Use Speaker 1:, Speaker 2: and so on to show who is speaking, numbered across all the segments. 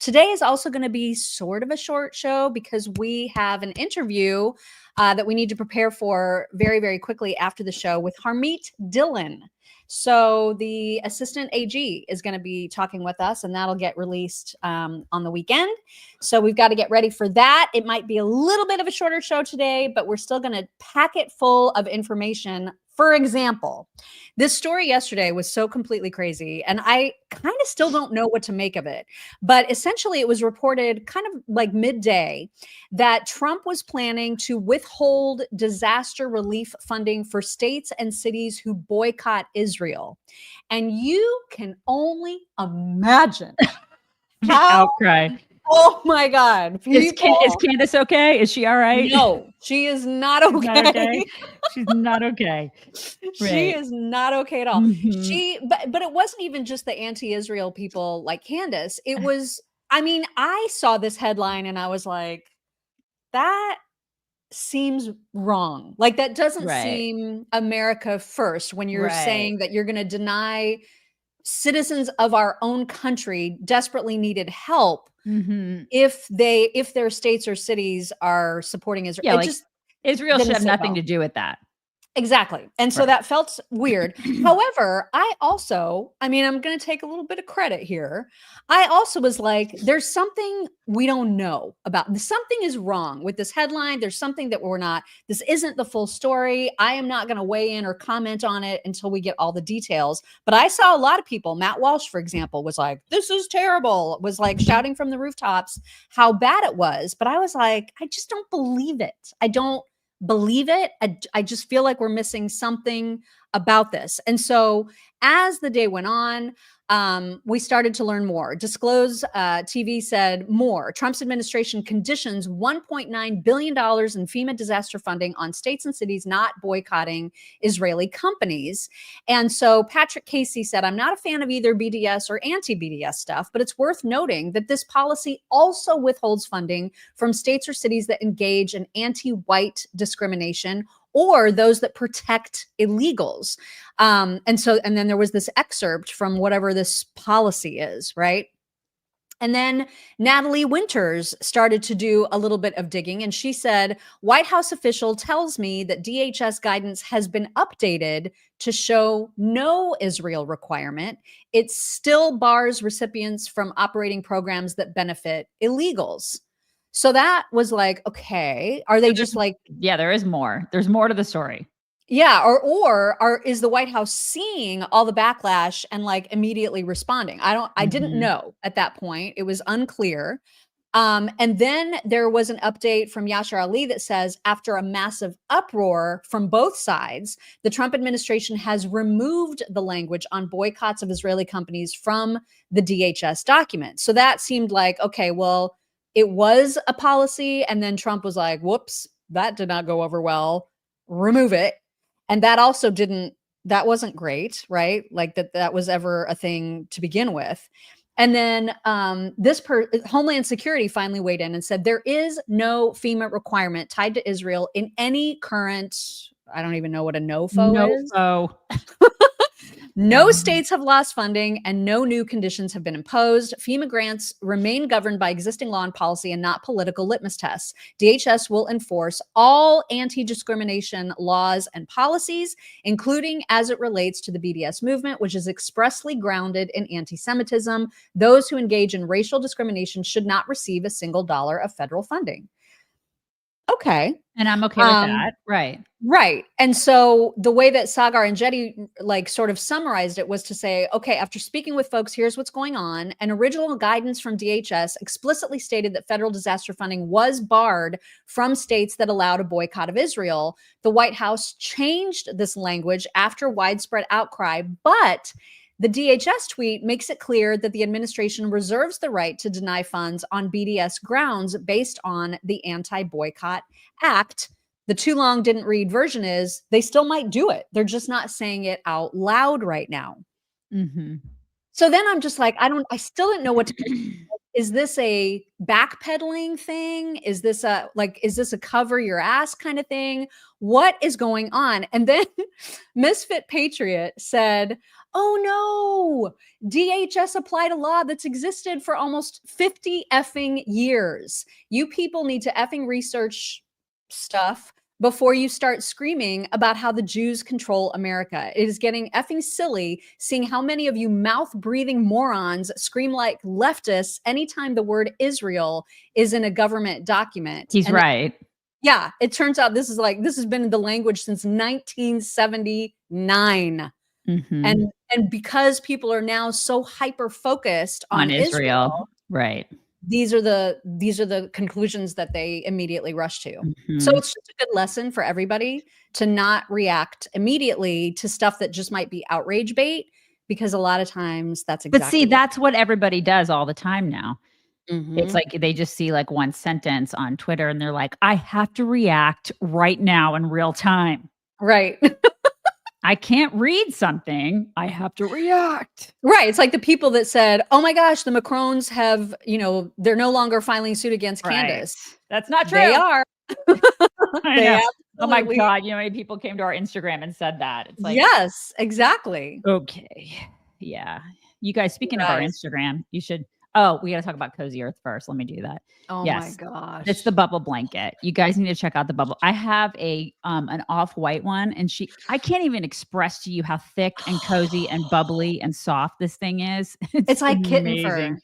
Speaker 1: Today is also going to be sort of a short show because we have an interview that we need to prepare for very, very quickly after the show with Harmeet Dillon. So the assistant AG is going to be talking with us, and that'll get released on the weekend. So we've got to get ready for that. It might be a little bit of a shorter show today, but we're still going to pack it full of information. For example, this story yesterday was so completely crazy, and I kind of still don't know what to make of it. But essentially, it was reported kind of like midday that Trump was planning to withhold disaster relief funding for states and cities who boycott Israel. And you can only imagine how
Speaker 2: outcry.
Speaker 1: Oh my God.
Speaker 2: Is Candace okay? Is she all right?
Speaker 1: No, she is not okay.
Speaker 2: She's not okay. She's not okay.
Speaker 1: She is not okay at all. But it wasn't even just the anti-Israel people like Candace. It was, I mean, I saw this headline and I was like, that seems wrong. Like that doesn't seem America first when you're saying that you're going to deny citizens of our own country desperately needed help if their states or cities are supporting Israel.
Speaker 2: Yeah, like Israel should have nothing to do with that.
Speaker 1: Exactly. And so that felt weird. However, I'm going to take a little bit of credit here. I also was like, there's something we don't know about. Something is wrong with this headline. There's something that this isn't the full story. I am not going to weigh in or comment on it until we get all the details. But I saw a lot of people, Matt Walsh, for example, was like, this is terrible. Was like shouting from the rooftops how bad it was. But I was like, I just don't believe it. I don't believe it. I just feel like we're missing something about this. And so as the day went on, we started to learn more. Disclose TV said more. Trump's administration conditions $1.9 billion in FEMA disaster funding on states and cities not boycotting Israeli companies. And so Patrick Casey said, I'm not a fan of either BDS or anti-BDS stuff, but it's worth noting that this policy also withholds funding from states or cities that engage in anti-white discrimination or those that protect illegals. And then there was this excerpt from whatever this policy is, right? And then Natalie Winters started to do a little bit of digging, and she said, White House official tells me that DHS guidance has been updated to show no Israel requirement. It still bars recipients from operating programs that benefit illegals. So that was like, okay, are they just like...
Speaker 2: Yeah, there is more. There's more to the story.
Speaker 1: Yeah, is the White House seeing all the backlash and like immediately responding? I didn't know at that point. It was unclear. And then there was an update from Yashar Ali that says, after a massive uproar from both sides, the Trump administration has removed the language on boycotts of Israeli companies from the DHS document. So that seemed like, okay, well, it was a policy. And then Trump was like, whoops, that did not go over well. Remove it. And that also that wasn't great, right? Like that was ever a thing to begin with. And then Homeland Security finally weighed in and said, there is no FEMA requirement tied to Israel in any current, I don't even know what a NOFO is. No states have lost funding and no new conditions have been imposed. FEMA grants remain governed by existing law and policy and not political litmus tests. DHS will enforce all anti-discrimination laws and policies, including as it relates to the BDS movement, which is expressly grounded in anti-Semitism. Those who engage in racial discrimination should not receive a single dollar of federal funding. Okay.
Speaker 2: And I'm okay with that. Right.
Speaker 1: Right. And so the way that Sagar and Jetty like sort of summarized it was to say, okay, after speaking with folks, here's what's going on. And original guidance from DHS explicitly stated that federal disaster funding was barred from states that allowed a boycott of Israel. The White House changed this language after widespread outcry, but the DHS tweet makes it clear that the administration reserves the right to deny funds on BDS grounds based on the Anti-Boycott Act. The too long didn't read version is they still might do it. They're just not saying it out loud right now. So then I'm just like, I still didn't know what to do. is this a backpedaling thing? Is this a cover your ass kind of thing? What is going on? And then Misfit Patriot said, oh no, DHS applied a law that's existed for almost 50 effing years. You people need to effing research stuff before you start screaming about how the Jews control America. It is getting effing silly seeing how many of you mouth-breathing morons scream like leftists anytime the word Israel is in a government document.
Speaker 2: He's right.
Speaker 1: Yeah, it turns out this has been the language since 1979. Mm-hmm. And because people are now so hyper-focused on Israel,
Speaker 2: right?
Speaker 1: These are the conclusions that they immediately rush to. Mm-hmm. So it's just a good lesson for everybody to not react immediately to stuff that just might be outrage bait, because a lot of times that's exactly.
Speaker 2: But see, that's what everybody does all the time now. Mm-hmm. It's like they just see like one sentence on Twitter and they're like, I have to react right now in real time.
Speaker 1: Right.
Speaker 2: I can't read something. I have to react.
Speaker 1: Right. It's like the people that said, oh my gosh, the Macrons have, they're no longer filing suit against Candace.
Speaker 2: That's not true.
Speaker 1: They are.
Speaker 2: They oh my God. You know how many people came to our Instagram and said that? It's like,
Speaker 1: yes, exactly.
Speaker 2: Okay. Yeah. You guys, speaking of our Instagram, you should. Oh, we got to talk about Cozy Earth first. Let me do that.
Speaker 1: Oh my gosh.
Speaker 2: It's the bubble blanket. You guys need to check out the bubble. I have an off-white one, and I can't even express to you how thick and cozy and bubbly and soft this thing is.
Speaker 1: It's like kitten fur.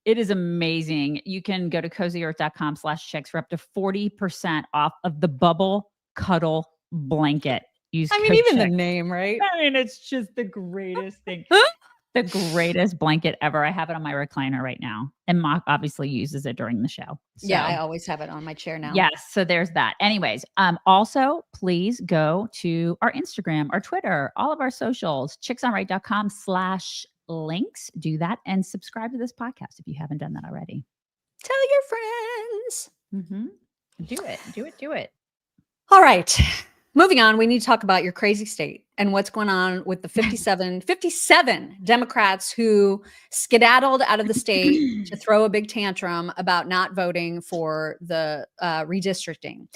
Speaker 2: It is amazing. You can go to cozyearth.com/chicks for up to 40% off of the bubble cuddle blanket.
Speaker 1: Even the name, right?
Speaker 2: I mean, it's just the greatest thing. The greatest blanket ever. I have it on my recliner right now. And Mock obviously uses it during the show. So,
Speaker 1: yeah, I always have it on my chair now.
Speaker 2: Yes. So there's that. Anyways, also, please go to our Instagram, our Twitter, all of our socials, chicksonright.com/links. Do that and subscribe to this podcast if you haven't done that already.
Speaker 1: Tell your friends.
Speaker 2: Mm-hmm. Do it.
Speaker 1: All right. Moving on, we need to talk about your crazy state and what's going on with the 57 Democrats who skedaddled out of the state to throw a big tantrum about not voting for the redistricting.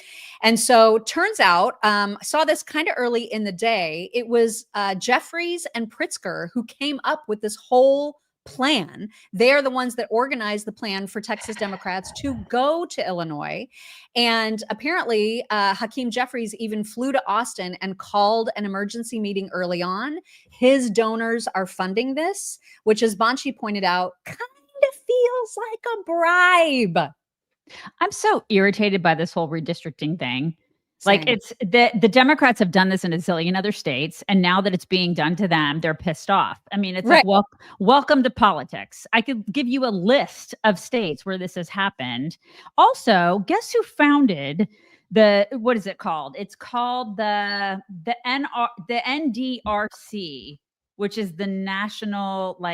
Speaker 1: And so turns out, I saw this kind of early in the day. It was Jeffries and Pritzker who came up with this whole plan. They are the ones that organized the plan for Texas Democrats to go to Illinois. And apparently, Hakeem Jeffries even flew to Austin and called an emergency meeting early on. His donors are funding this, which, as Banshee pointed out, kind of feels like a bribe.
Speaker 2: I'm so irritated by this whole redistricting thing. Like, it's the Democrats have done this in a zillion other states, and now that it's being done to them, they're pissed off. I mean, it's like, welcome to politics. I could give you a list of states where this has happened. Also, guess who founded what is it called? It's called the NDRC, which is the national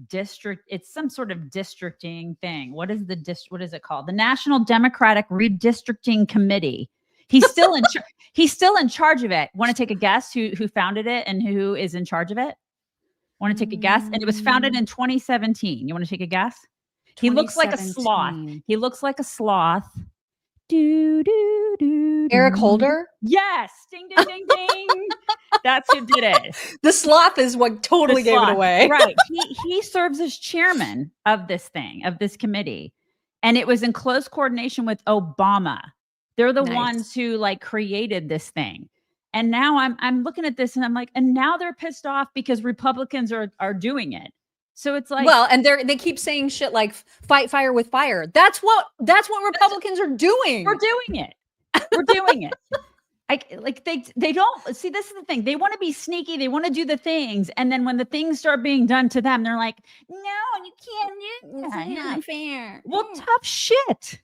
Speaker 2: district. It's some sort of districting thing. What is it called? The National Democratic Redistricting Committee. He's still in charge of it. Want to take a guess who founded it and who is in charge of it? Want to take a guess? And it was founded in 2017. You want to take a guess? He looks like a sloth.
Speaker 1: Eric Holder?
Speaker 2: Yes. Ding, ding, ding, ding. That's who did it.
Speaker 1: The sloth is what totally gave it away.
Speaker 2: Right. He serves as chairman of this committee. And it was in close coordination with Obama. They're the ones who created this thing. And now I'm looking at this and I'm like, and now they're pissed off because Republicans are doing it. So it's like,
Speaker 1: well, and they keep saying shit like fight fire with fire. That's what Republicans are doing.
Speaker 2: We're doing it. They don't see, this is the thing. They want to be sneaky. They want to do the things. And then when the things start being done to them, they're like, no, you can't do that.
Speaker 1: It's not fair.
Speaker 2: Well, tough shit.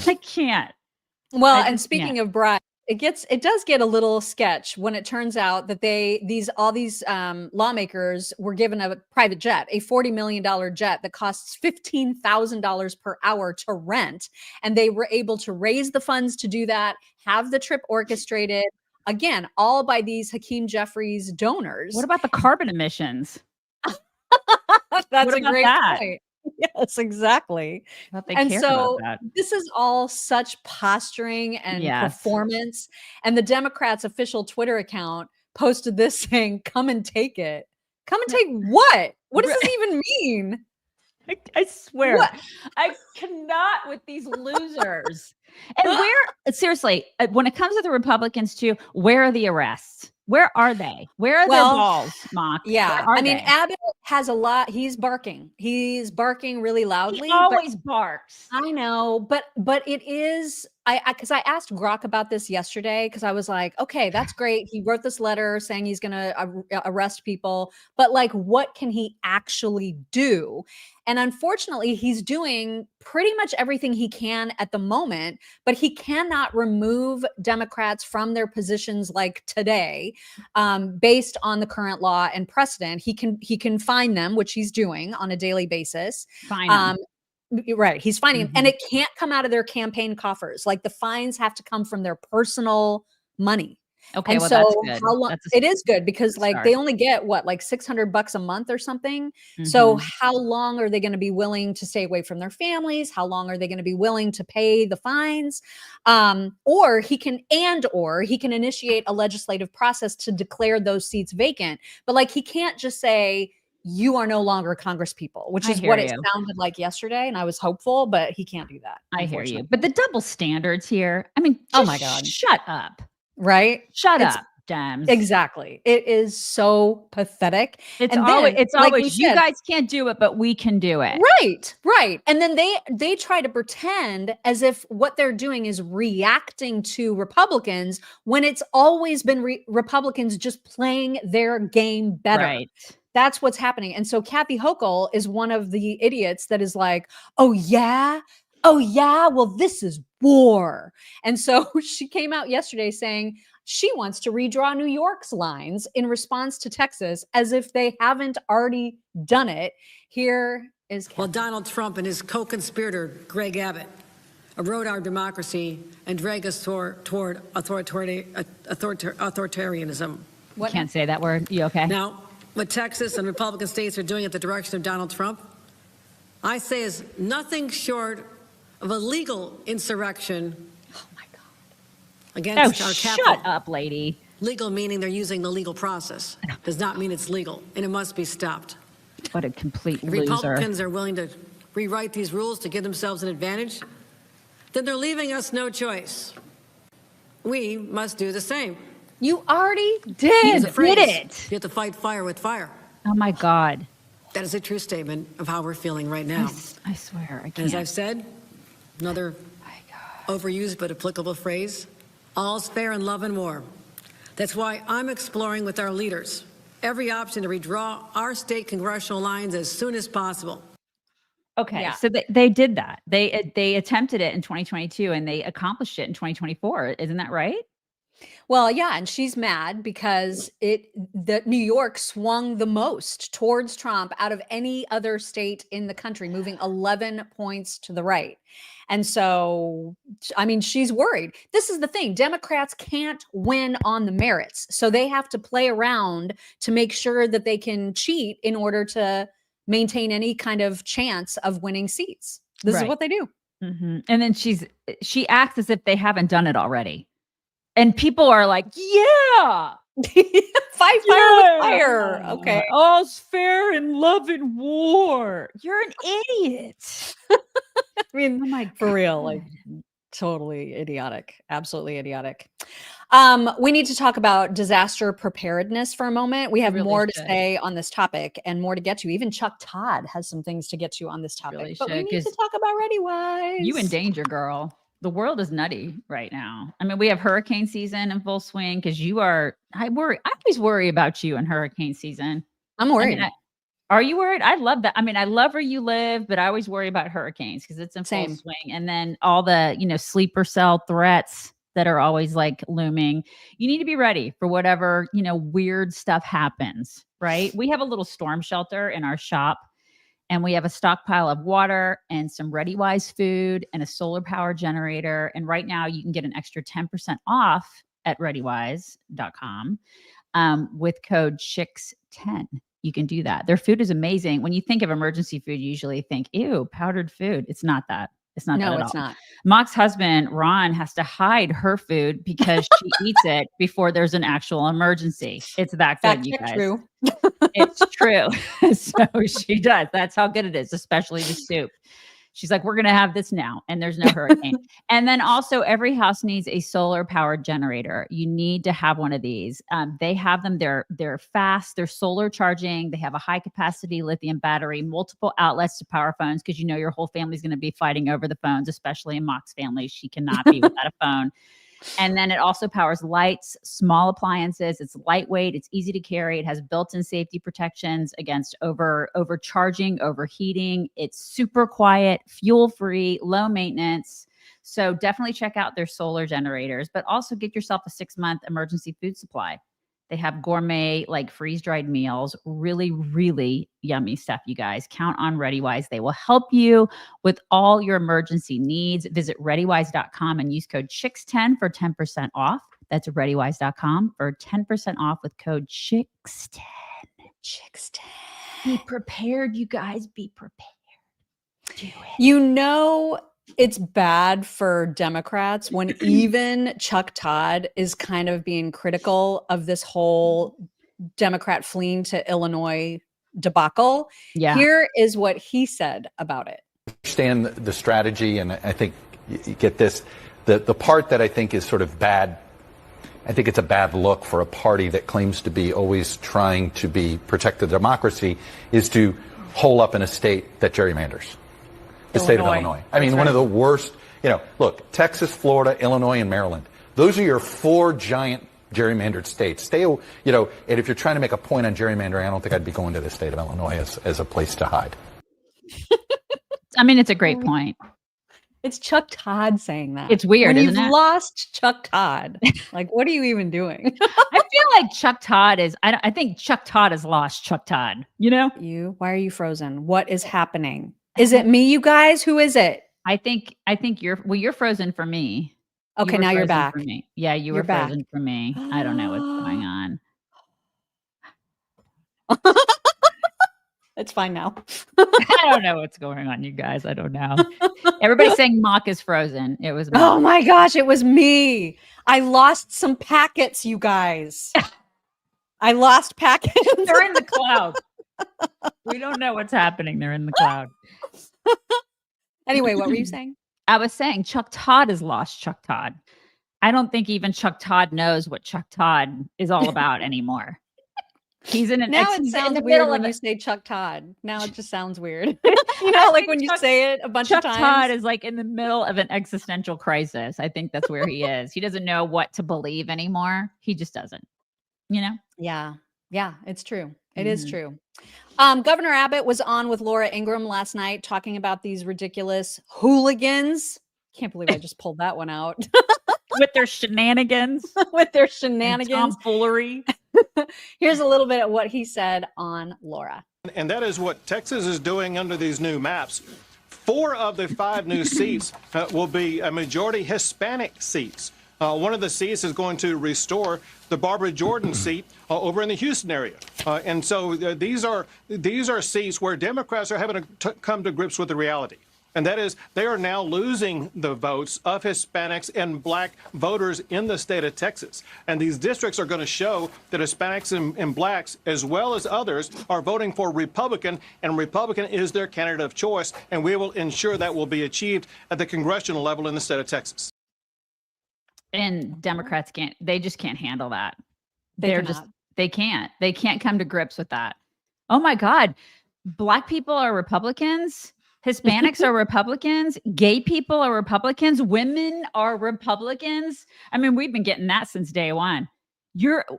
Speaker 2: I can't.
Speaker 1: Well, and speaking of bribes, it does get a little sketch when it turns out that all these lawmakers were given a private jet, a $40 million jet that costs $15,000 per hour to rent. And they were able to raise the funds to do that, have the trip orchestrated, again, all by these Hakeem Jeffries donors.
Speaker 2: What about the carbon emissions?
Speaker 1: That's
Speaker 2: What
Speaker 1: a
Speaker 2: about
Speaker 1: great
Speaker 2: that?
Speaker 1: point. Yes, exactly.
Speaker 2: I thought they
Speaker 1: And
Speaker 2: cared about
Speaker 1: so
Speaker 2: that.
Speaker 1: this is all such posturing and
Speaker 2: Yes.
Speaker 1: performance. And the Democrats' official Twitter account posted this saying, "Come and take it." Come and take what? What does this even mean?
Speaker 2: I swear,
Speaker 1: What?
Speaker 2: I cannot with these losers. And seriously, when it comes to the Republicans too, where are the arrests? Where are they? Where are their
Speaker 1: Well,
Speaker 2: balls, Mock?
Speaker 1: yeah.
Speaker 2: Where are
Speaker 1: I mean,
Speaker 2: they?
Speaker 1: Abbott has a lot. He's barking. He's barking really
Speaker 2: He
Speaker 1: loudly, but
Speaker 2: always barks.
Speaker 1: I know, but it is because I asked Grok about this yesterday because I was like, okay, that's great. He wrote this letter saying he's going to arrest people, but like, what can he actually do? And unfortunately, he's doing pretty much everything he can at the moment, but he cannot remove Democrats from their positions like today, based on the current law and precedent. He can fine them, which he's doing on a daily basis.
Speaker 2: Fine 'em.
Speaker 1: Right. He's finding them. And
Speaker 2: Mhm.
Speaker 1: it can't come out of their campaign coffers. Like the fines have to come from their personal money.
Speaker 2: Okay,
Speaker 1: And
Speaker 2: well, that's
Speaker 1: so
Speaker 2: good.
Speaker 1: how long
Speaker 2: That's a
Speaker 1: it is good because like
Speaker 2: start.
Speaker 1: they only get what, like $600 a month or something. So
Speaker 2: Mhm.
Speaker 1: how long are they going to be willing to stay away from their families? How long are they going to be willing to pay the fines? Or he can initiate a legislative process to declare those seats vacant. But like he can't just say, you are no longer Congress people, which
Speaker 2: I
Speaker 1: is
Speaker 2: hear
Speaker 1: what it
Speaker 2: you.
Speaker 1: sounded like yesterday. And I was hopeful, but he can't do that.
Speaker 2: I hear you.
Speaker 1: Unfortunately.
Speaker 2: But the double standards here, I mean,
Speaker 1: Oh
Speaker 2: just
Speaker 1: my God.
Speaker 2: shut up.
Speaker 1: Right?
Speaker 2: Shut
Speaker 1: It's
Speaker 2: up, Dems.
Speaker 1: exactly. It is so pathetic.
Speaker 2: It's
Speaker 1: And
Speaker 2: always
Speaker 1: then, like we
Speaker 2: you
Speaker 1: said,
Speaker 2: guys can't do it, but we can do it.
Speaker 1: right, right. And then they try to pretend as if what they're doing is reacting to Republicans when it's always been Republicans just playing their game better.
Speaker 2: Right.
Speaker 1: That's what's happening. And so Kathy Hochul is one of the idiots that is like, oh yeah, well, this is war. And so she came out yesterday saying she wants to redraw New York's lines in response to Texas as if they haven't already done it. Here is Kathy.
Speaker 3: Well, Donald Trump and his co-conspirator, Greg Abbott, erode our democracy and drag us toward authoritarianism.
Speaker 2: You can't say that word. You okay?
Speaker 3: Now, what Texas and Republican states are doing at the direction of Donald Trump, I say is nothing short of a legal insurrection.
Speaker 1: Oh my God.
Speaker 3: Against
Speaker 2: Oh,
Speaker 3: our
Speaker 2: shut
Speaker 3: capital.
Speaker 2: up, lady.
Speaker 3: Legal meaning they're using the legal process. Does not mean it's legal, and it must be stopped.
Speaker 2: What a complete
Speaker 3: If
Speaker 2: loser.
Speaker 3: Republicans are willing to rewrite these rules to give themselves an advantage, then they're leaving us no choice. We must do the same.
Speaker 1: You already did.
Speaker 3: Use a phrase,
Speaker 2: it.
Speaker 3: You have to fight fire with fire.
Speaker 2: Oh my God.
Speaker 3: That is a true statement of how we're feeling right now.
Speaker 2: I swear, I can't.
Speaker 3: As I've said, another overused but applicable phrase, all's fair in love and war. That's why I'm exploring with our leaders every option to redraw our state congressional lines as soon as possible.
Speaker 2: Okay,
Speaker 1: Yeah.
Speaker 2: so they did that. They attempted it in 2022 and they accomplished it in 2024. Isn't that right?
Speaker 1: Well, yeah, and she's mad because New York swung the most towards Trump out of any other state in the country, moving 11 points to the right. And so, I mean, she's worried. This is the thing. Democrats can't win on the merits. So they have to play around to make sure that they can cheat in order to maintain any kind of chance of winning seats. This is
Speaker 2: Right.
Speaker 1: what they do.
Speaker 2: Mm-hmm. And then she acts as if they haven't done it already. And people are like, yeah.
Speaker 1: Fight fire with fire. Okay.
Speaker 2: All's fair in love and war. You're an idiot.
Speaker 1: I mean,
Speaker 2: Oh my
Speaker 1: for real,
Speaker 2: God.
Speaker 1: like totally idiotic, absolutely idiotic. We need to talk about disaster preparedness for a moment. We have
Speaker 2: really
Speaker 1: more to
Speaker 2: should.
Speaker 1: say on this topic and more to get to. Even Chuck Todd has some things to get to on this topic.
Speaker 2: Really
Speaker 1: but we
Speaker 2: should,
Speaker 1: need to
Speaker 2: 'cause
Speaker 1: talk about ReadyWise.
Speaker 2: You in danger, girl. The world is nutty right now. I mean, we have hurricane season in full swing because I always worry about you in hurricane season.
Speaker 1: I'm
Speaker 2: I
Speaker 1: worried.
Speaker 2: mean, are you worried? I love that. I mean, I love where you live, but I always worry about hurricanes because it's in full
Speaker 1: Same.
Speaker 2: swing. And then all the, sleeper cell threats that are always like looming. You need to be ready for whatever, weird stuff happens, right? We have a little storm shelter in our shop. And we have a stockpile of water and some ReadyWise food and a solar power generator. And right now you can get an extra 10% off at readywise.com with code CHICKS10. you can do that. Their food is amazing. When you think of emergency food, you usually think, ew, powdered food. It's not that. It's not that
Speaker 1: No,
Speaker 2: at
Speaker 1: it's
Speaker 2: all.
Speaker 1: not.
Speaker 2: Mock's husband, Ron, has to hide her food because she eats it before there's an actual emergency. It's that good,
Speaker 1: Fact
Speaker 2: you
Speaker 1: check
Speaker 2: guys.
Speaker 1: true.
Speaker 2: It's true. So she does. That's how good it is, especially the soup. She's like, we're going to have this now. And there's no hurricane. And then also every house needs a solar powered generator. You need to have one of these. They have them. They're fast. They're solar charging. They have a high capacity lithium battery, multiple outlets to power phones. Cause you know, your whole family's going to be fighting over the phones, especially in Mock's family. She cannot be without a phone. And then it also powers lights, small appliances. It's lightweight. It's easy to carry. It has built-in safety protections against overcharging, overheating. It's super quiet, fuel-free, low maintenance. So definitely check out their solar generators, but also get yourself a 6-month emergency food supply. They have gourmet, like freeze-dried meals, really, really yummy stuff, you guys. Count on ReadyWise. They will help you with all your emergency needs. Visit ReadyWise.com and use code CHICKS10 for 10% off. That's ReadyWise.com for 10% off with code CHICKS10.
Speaker 1: Chicks.
Speaker 2: Be prepared, you guys. Be prepared. Do it.
Speaker 1: You know, it's bad for Democrats when even Chuck Todd is kind of being critical of this whole Democrat fleeing to Illinois debacle.
Speaker 2: Yeah.
Speaker 1: Here is what he said about it.
Speaker 4: Understand the strategy, and I think you get this. The part that I think is sort of bad, I think it's a bad look for a party that claims to be always trying to protect the democracy, is to hole up in a state that gerrymanders. The state of Illinois. I mean, one of the worst, look, Texas, Florida, Illinois, and Maryland. Those are your 4 giant gerrymandered states. And if you're trying to make a point on gerrymandering, I don't think I'd be going to the state of Illinois as a place to hide.
Speaker 2: I mean, it's a great point.
Speaker 1: It's Chuck Todd saying that.
Speaker 2: It's weird,
Speaker 1: when
Speaker 2: isn't
Speaker 1: you've
Speaker 2: it?
Speaker 1: lost Chuck Todd. Like, what are you even doing?
Speaker 2: I feel like Chuck Todd is, I think Chuck Todd has lost Chuck Todd,
Speaker 1: Why are you frozen? What is happening? Is it me, you guys? Who is it?
Speaker 2: I think you're frozen for me.
Speaker 1: Okay, now you're back.
Speaker 2: For me. Yeah, you were frozen for me. I don't know what's going on.
Speaker 1: It's fine now.
Speaker 2: I don't know what's going on, you guys. I don't know. Everybody's saying Mock is frozen. It was Mock.
Speaker 1: Oh my gosh, it was me. I lost some packets, you guys. I lost packets.
Speaker 2: They're in the cloud. We don't know what's happening. They're in the cloud.
Speaker 1: Anyway, what were you saying?
Speaker 2: I was saying Chuck Todd has lost Chuck Todd. I don't think even Chuck Todd knows what Chuck Todd is all about anymore. He's in an
Speaker 1: now it sounds weird when you say Chuck Todd. Now it just sounds weird. Like when you say it a bunch of times.
Speaker 2: Chuck Todd is like in the middle of an existential crisis. I think that's where he is. He doesn't know what to believe anymore. He just doesn't.
Speaker 1: Yeah, it's true. It is true. Governor Abbott was on with Laura Ingraham last night talking about these ridiculous hooligans. Can't believe I just pulled that one out.
Speaker 2: With their shenanigans.
Speaker 1: With their shenanigans.
Speaker 2: Tomfoolery.
Speaker 1: Here's a little bit of what he said on Laura.
Speaker 5: And that is what Texas is doing under these new maps. 4 of the 5 new seats will be a majority Hispanic seats. One of the seats is going to restore the Barbara Jordan seat over in the Houston area. And so these are seats where Democrats are having to come to grips with the reality. And that is, they are now losing the votes of Hispanics and black voters in the state of Texas. And these districts are going to show that Hispanics and blacks, as well as others, are voting for Republican, and Republican is their candidate of choice. And we will ensure that will be achieved at the congressional level in the state of Texas.
Speaker 2: And Democrats just can't handle that. They can't come to grips with that. Oh my God. Black people are Republicans. Hispanics are Republicans. Gay people are Republicans. Women are Republicans. I mean, we've been getting that since day one.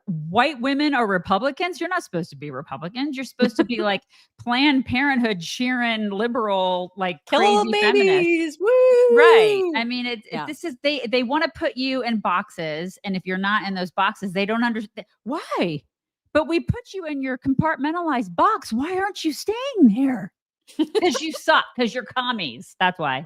Speaker 2: White women are Republicans. You're not supposed to be Republicans. You're supposed to be like Planned Parenthood, cheering liberal, like
Speaker 1: Kill
Speaker 2: crazy
Speaker 1: all babies.
Speaker 2: feminists.
Speaker 1: Woo!
Speaker 2: Right. I mean, they want to put you in boxes. And if you're not in those boxes, they don't understand why. But we put you in your compartmentalized box. Why aren't you staying there? Because you suck, because you're commies. That's why.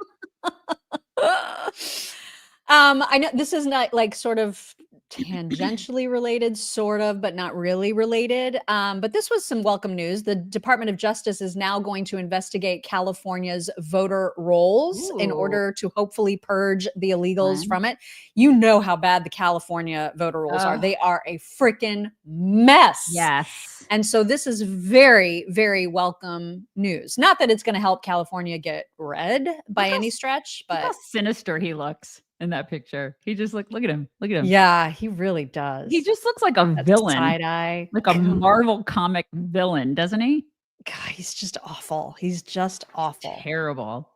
Speaker 1: I know this is not like sort of tangentially related, sort of, but not really related. But this was some welcome news. The Department of Justice is now going to investigate California's voter rolls in order to hopefully purge the illegals from it. You know how bad the California voter rolls are. They are a freaking mess.
Speaker 2: Yes.
Speaker 1: And so this is very, very welcome news. Not that it's going to help California get red by any stretch, but
Speaker 2: look how sinister he looks in that picture. He just look at him. Look at him.
Speaker 1: Yeah, he really does.
Speaker 2: He just looks like a villain.
Speaker 1: Side eye.
Speaker 2: Like a Marvel comic villain, doesn't he?
Speaker 1: God, he's just awful. He's just awful.
Speaker 2: Terrible.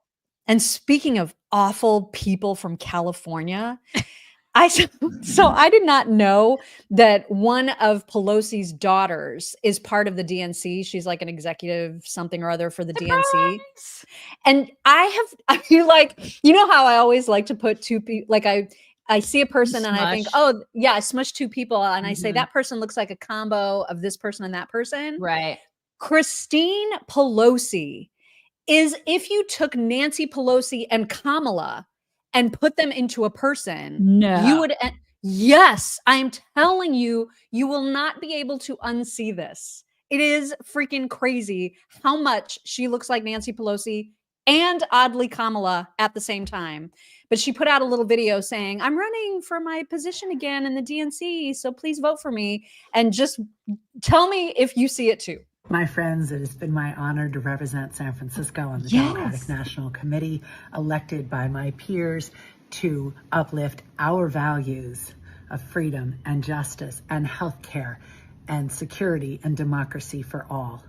Speaker 1: And speaking of awful people from California, I did not know that one of Pelosi's daughters is part of the DNC. She's like an executive something or other for the DNC. And I feel like, you know how I always like to put two people, like I see a person and I think, oh yeah, I smushed two people. And I say that person looks like a combo of this person and that person.
Speaker 2: Right.
Speaker 1: Christine Pelosi is, if you took Nancy Pelosi and Kamala and put them into a person, you would, yes, I'm telling you, you will not be able to unsee this. It is freaking crazy how much she looks like Nancy Pelosi and oddly Kamala at the same time. But she put out a little video saying, I'm running for my position again in the DNC, so please vote for me. And just tell me if you see it too.
Speaker 6: My friends, it has been my honor to represent San Francisco on the Democratic National Committee, elected by my peers to uplift our values of freedom and justice and healthcare and security and democracy for all.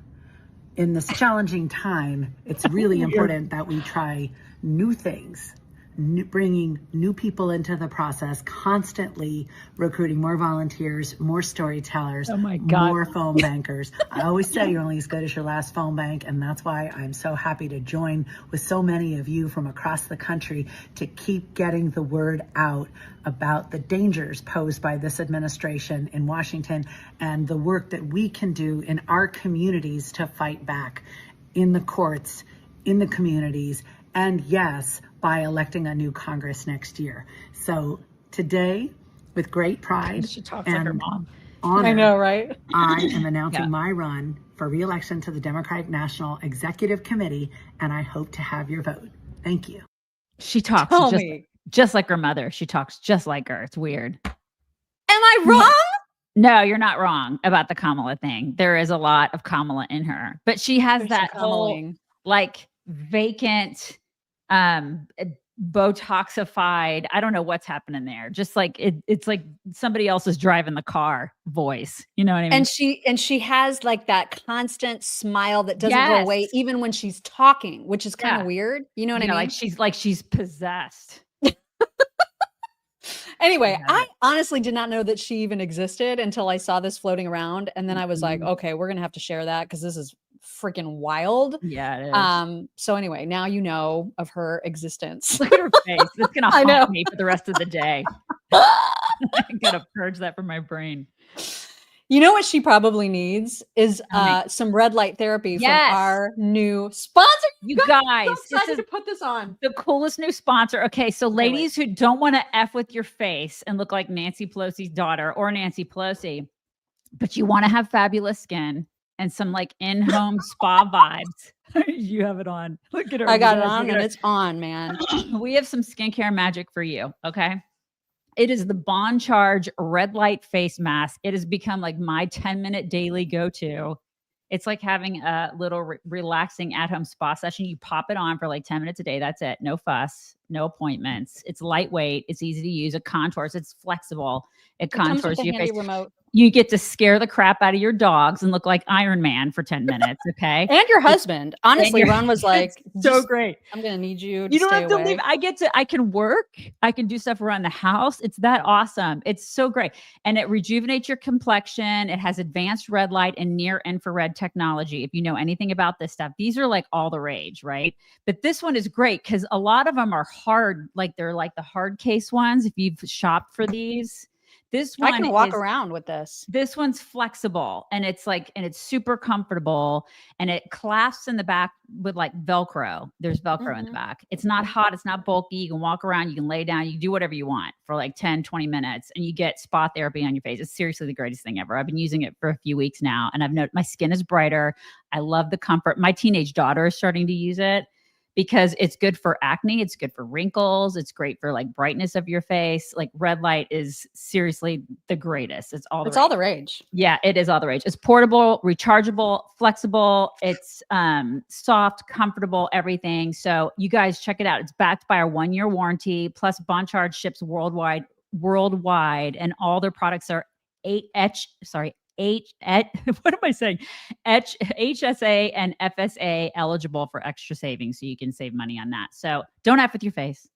Speaker 6: In this challenging time, it's really important that we try new things, bringing new people into the process, constantly recruiting more volunteers, more storytellers, more phone bankers. I always say you're only as good as your last phone bank, and that's why I'm so happy to join with so many of you from across the country to keep getting the word out about the dangers posed by this administration in Washington and the work that we can do in our communities to fight back in the courts, in the communities, and yes, by electing a new Congress next year. So today, with great pride
Speaker 2: she talks
Speaker 6: and
Speaker 2: like her mom.
Speaker 6: honor,
Speaker 1: I know, right?
Speaker 6: I am announcing my run for re-election to the Democratic National Executive Committee, and I hope to have your vote. Thank you.
Speaker 2: She talks just like her mother. She talks just like her. It's weird.
Speaker 1: Am I wrong?
Speaker 2: No, you're not wrong about the Kamala thing. There is a lot of Kamala in her, but she has that whole like vacant, Botoxified, I don't know what's happening there. Just like it's like somebody else is driving the car voice. You know what I mean?
Speaker 1: And she has like that constant smile that doesn't go away even when she's talking, which is kind of weird. You know what I mean?
Speaker 2: Like she's possessed.
Speaker 1: Anyway, I honestly did not know that she even existed until I saw this floating around. And then I was like, okay, we're going to have to share that because this is freaking wild.
Speaker 2: Yeah, it is.
Speaker 1: So anyway, now you know of her existence.
Speaker 2: Look at her face. It's going to haunt me for the rest of the day. I got to purge that from my brain.
Speaker 1: You know what she probably needs is some red light therapy from our new sponsor.
Speaker 2: You guys,
Speaker 1: so excited to put this on.
Speaker 2: The coolest new sponsor. Okay, so ladies who don't want to F with your face and look like Nancy Pelosi's daughter or Nancy Pelosi, but you want to have fabulous skin and some like in-home spa vibes. You have it on. Look at her.
Speaker 1: I got it on and it's on, man.
Speaker 2: We have some skincare magic for you, okay? It is the Bond Charge Red Light Face Mask. It has become like my 10-minute daily go-to. It's like having a little relaxing at-home spa session. You pop it on for like 10 minutes a day. That's it. No fuss, no appointments. It's lightweight. It's easy to use. It contours. It's flexible. It contours your face.
Speaker 1: Remote.
Speaker 2: You get to scare the crap out of your dogs and look like Iron Man for 10 minutes, okay?
Speaker 1: And your husband. Honestly, Ron was like,
Speaker 2: so great.
Speaker 1: I'm going to need you to
Speaker 2: You don't
Speaker 1: stay
Speaker 2: have to
Speaker 1: away.
Speaker 2: leave. I can work. I can do stuff around the house. It's that awesome. It's so great. And it rejuvenates your complexion. It has advanced red light and near infrared technology. If you know anything about this stuff, these are like all the rage, right? But this one is great because a lot of them are hard. Like they're like the hard case ones. If you've shopped for these This
Speaker 1: I
Speaker 2: one
Speaker 1: can walk
Speaker 2: is,
Speaker 1: around with this.
Speaker 2: this one's flexible, and it's like, and it's super comfortable, and it clasps in the back with like Velcro. There's Velcro in the back. It's not hot. It's not bulky. You can walk around, you can lay down, you can do whatever you want for like 10, 20 minutes, and you get spot therapy on your face. It's seriously the greatest thing ever. I've been using it for a few weeks now, and I've noticed my skin is brighter. I love the comfort. My teenage daughter is starting to use it because it's good for acne. It's good for wrinkles. It's great for like brightness of your face. Like red light is seriously the greatest. It's all the
Speaker 1: rage.
Speaker 2: Yeah, it is all the rage. It's portable, rechargeable, flexible. It's soft, comfortable, everything. So you guys check it out. It's backed by our 1-year warranty, plus Bond Charge ships worldwide, and all their products are what am I saying? HSA and FSA eligible for extra savings, so you can save money on that. So don't F with your face.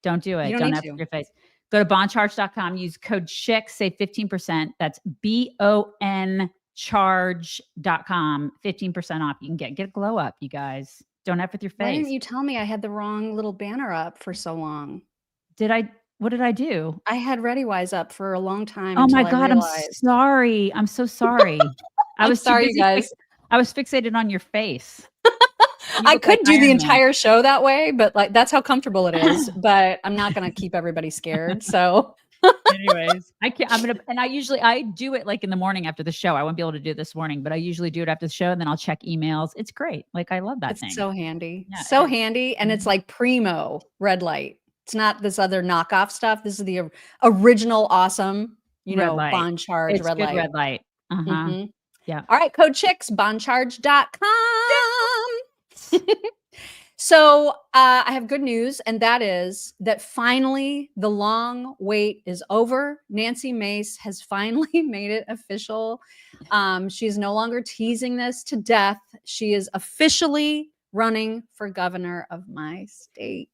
Speaker 2: Don't do it. Don't F with your face. Go to bondcharge.com, use code SHIC, save 15%. That's BON charge.com, 15% off. You can get a glow up, you guys. Don't F with your face.
Speaker 1: Why didn't you tell me I had the wrong little banner up for so long?
Speaker 2: What did I do?
Speaker 1: I had ReadyWise up for a long time.
Speaker 2: Oh my God, I'm sorry. I'm so sorry. I was
Speaker 1: sorry, you guys.
Speaker 2: I was fixated on your face.
Speaker 1: I could do the entire show that way, but like that's how comfortable it is. But I'm not going to keep everybody scared. So,
Speaker 2: anyways, I do it like in the morning after the show. I won't be able to do it this morning, but I usually do it after the show, and then I'll check emails. It's great. Like I love that thing.
Speaker 1: It's so handy,
Speaker 2: Yeah,
Speaker 1: handy, and it's like primo red light. It's not this other knockoff stuff. This is the original, awesome, Bond Charge
Speaker 2: it's
Speaker 1: red
Speaker 2: good
Speaker 1: light.
Speaker 2: Red light. Yeah.
Speaker 1: All right, code CHICKS, bondcharge.com. So I have good news, and that is that finally the long wait is over. Nancy Mace has finally made it official. She's no longer teasing this to death. She is officially running for governor of my state.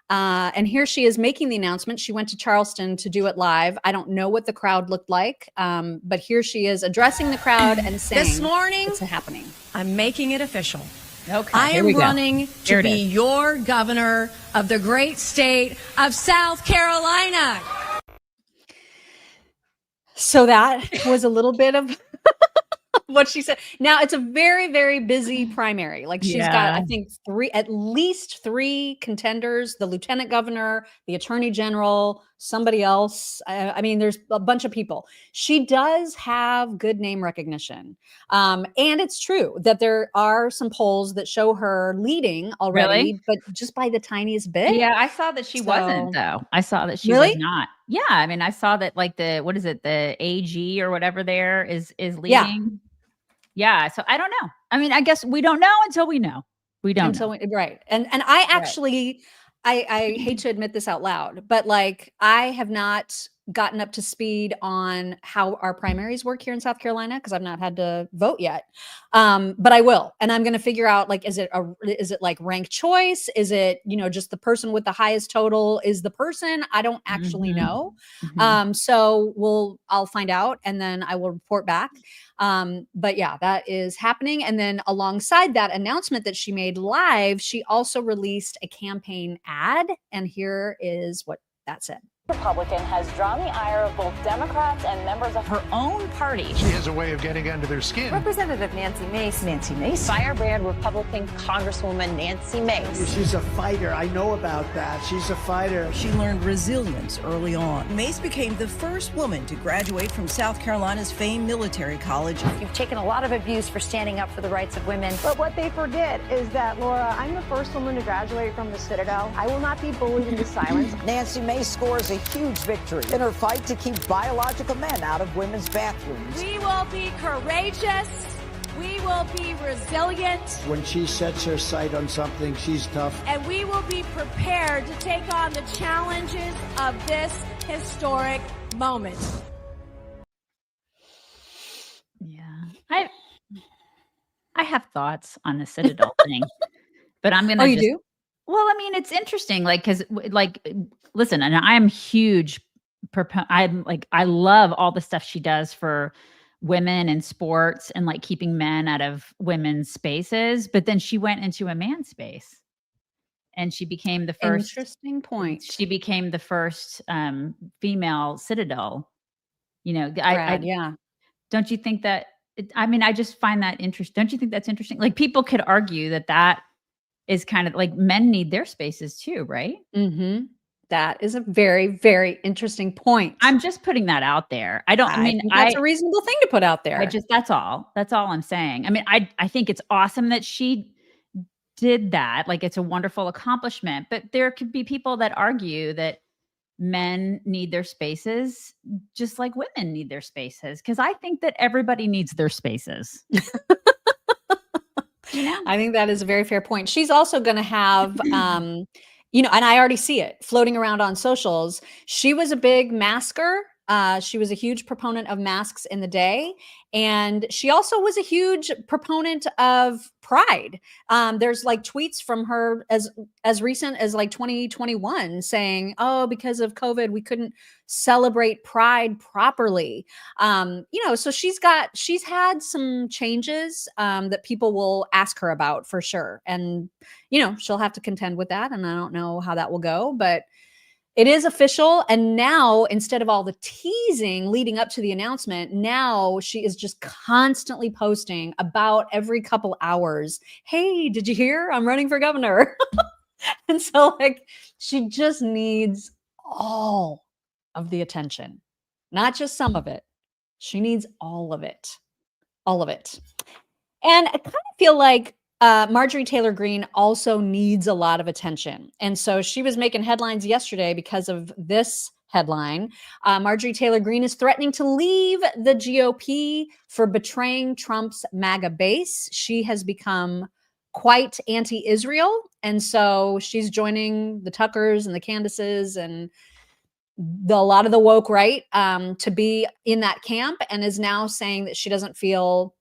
Speaker 1: And here she is making the announcement. She went to Charleston to do it live. I don't know what the crowd looked like, but here she is addressing the crowd and saying,
Speaker 7: "This morning,
Speaker 1: it's happening.
Speaker 7: I'm making it official.
Speaker 1: Okay,
Speaker 7: I am running to be your governor of the great state of South Carolina."
Speaker 1: So that was a little bit of what she said. Now it's a very, very busy primary. Like she's got, I think, at least three contenders: the lieutenant governor, the attorney general, somebody else. I mean, there's a bunch of people. She does have good name recognition. And it's true that there are some polls that show her leading already, but just by the tiniest bit.
Speaker 2: Yeah, I saw that she wasn't, though. I saw that she was not. Yeah, I mean, I saw that like the AG or whatever there is leading. Yeah, so I don't know. I mean, I guess we don't know until we know. We don't know.
Speaker 1: Right. And I actually, I hate to admit this out loud, but like I have not gotten up to speed on how our primaries work here in South Carolina because I've not had to vote yet. But I will, and I'm going to figure out like, is it like ranked choice? Is it, just the person with the highest total is the person? I don't actually know. So I'll find out and then I will report back. But yeah, that is happening. And then alongside that announcement that she made live, she also released a campaign ad. And here is what that said.
Speaker 8: Republican has drawn the ire of both Democrats and members of her own party.
Speaker 9: She has a way of getting under their skin.
Speaker 8: Representative Nancy Mace, firebrand Republican Congresswoman Nancy Mace.
Speaker 10: She's a fighter. I know about that. She's a fighter.
Speaker 11: She learned resilience early on. Mace became the first woman to graduate from South Carolina's famed military college.
Speaker 8: You've taken a lot of abuse for standing up for the rights of women.
Speaker 12: But what they forget is that, Laura, I'm the first woman to graduate from the Citadel. I will not be bullied into silence.
Speaker 13: Nancy Mace scores a huge victory in her fight to keep biological men out of women's bathrooms.
Speaker 14: We will be courageous. We will be resilient.
Speaker 10: When she sets her sight on something, she's tough.
Speaker 14: And we will be prepared to take on the challenges of this historic moment.
Speaker 2: Yeah. I have thoughts on the Citadel thing, but I'm going to
Speaker 1: you do?
Speaker 2: Well, I mean, it's interesting, like, because, like, listen, and I'm huge. I love all the stuff she does for women in sports and like keeping men out of women's spaces. But then she went into a man's space, and she became the first.
Speaker 1: Interesting point.
Speaker 2: She became the first female Citadel You know,
Speaker 1: yeah.
Speaker 2: Don't you think that? I just find that interesting. Don't you think that's interesting? Like people could argue that is kind of like men need their spaces too, right?
Speaker 1: Mm-hmm. That is a very, very interesting point.
Speaker 2: I'm just putting that out there. I
Speaker 1: think that's a reasonable thing to put out there.
Speaker 2: That's all I'm saying. I mean, I think it's awesome that she did that. Like it's a wonderful accomplishment, but there could be people that argue that men need their spaces just like women need their spaces. Cause I think that everybody needs their spaces.
Speaker 1: I think that is a very fair point. She's also going to have, and I already see it floating around on socials. She was a big masker. She was a huge proponent of masks in the day. And she also was a huge proponent of pride. There's like tweets from her as recent as like 2021 saying, oh, because of COVID, we couldn't celebrate pride properly. So she's had some changes that people will ask her about for sure. And, she'll have to contend with that. And I don't know how that will go, but it is official. And now, instead of all the teasing leading up to the announcement, now she is just constantly posting about every couple hours. Hey, did you hear? I'm running for governor. And so like, she just needs all of the attention, not just some of it. She needs all of it. All of it. And I kind of feel like Marjorie Taylor Greene also needs a lot of attention. And so she was making headlines yesterday because of this headline. Marjorie Taylor Greene is threatening to leave the GOP for betraying Trump's MAGA base. She has become quite anti-Israel. And so she's joining the Tuckers and the Candaces and a lot of the woke right to be in that camp, and is now saying that she doesn't feel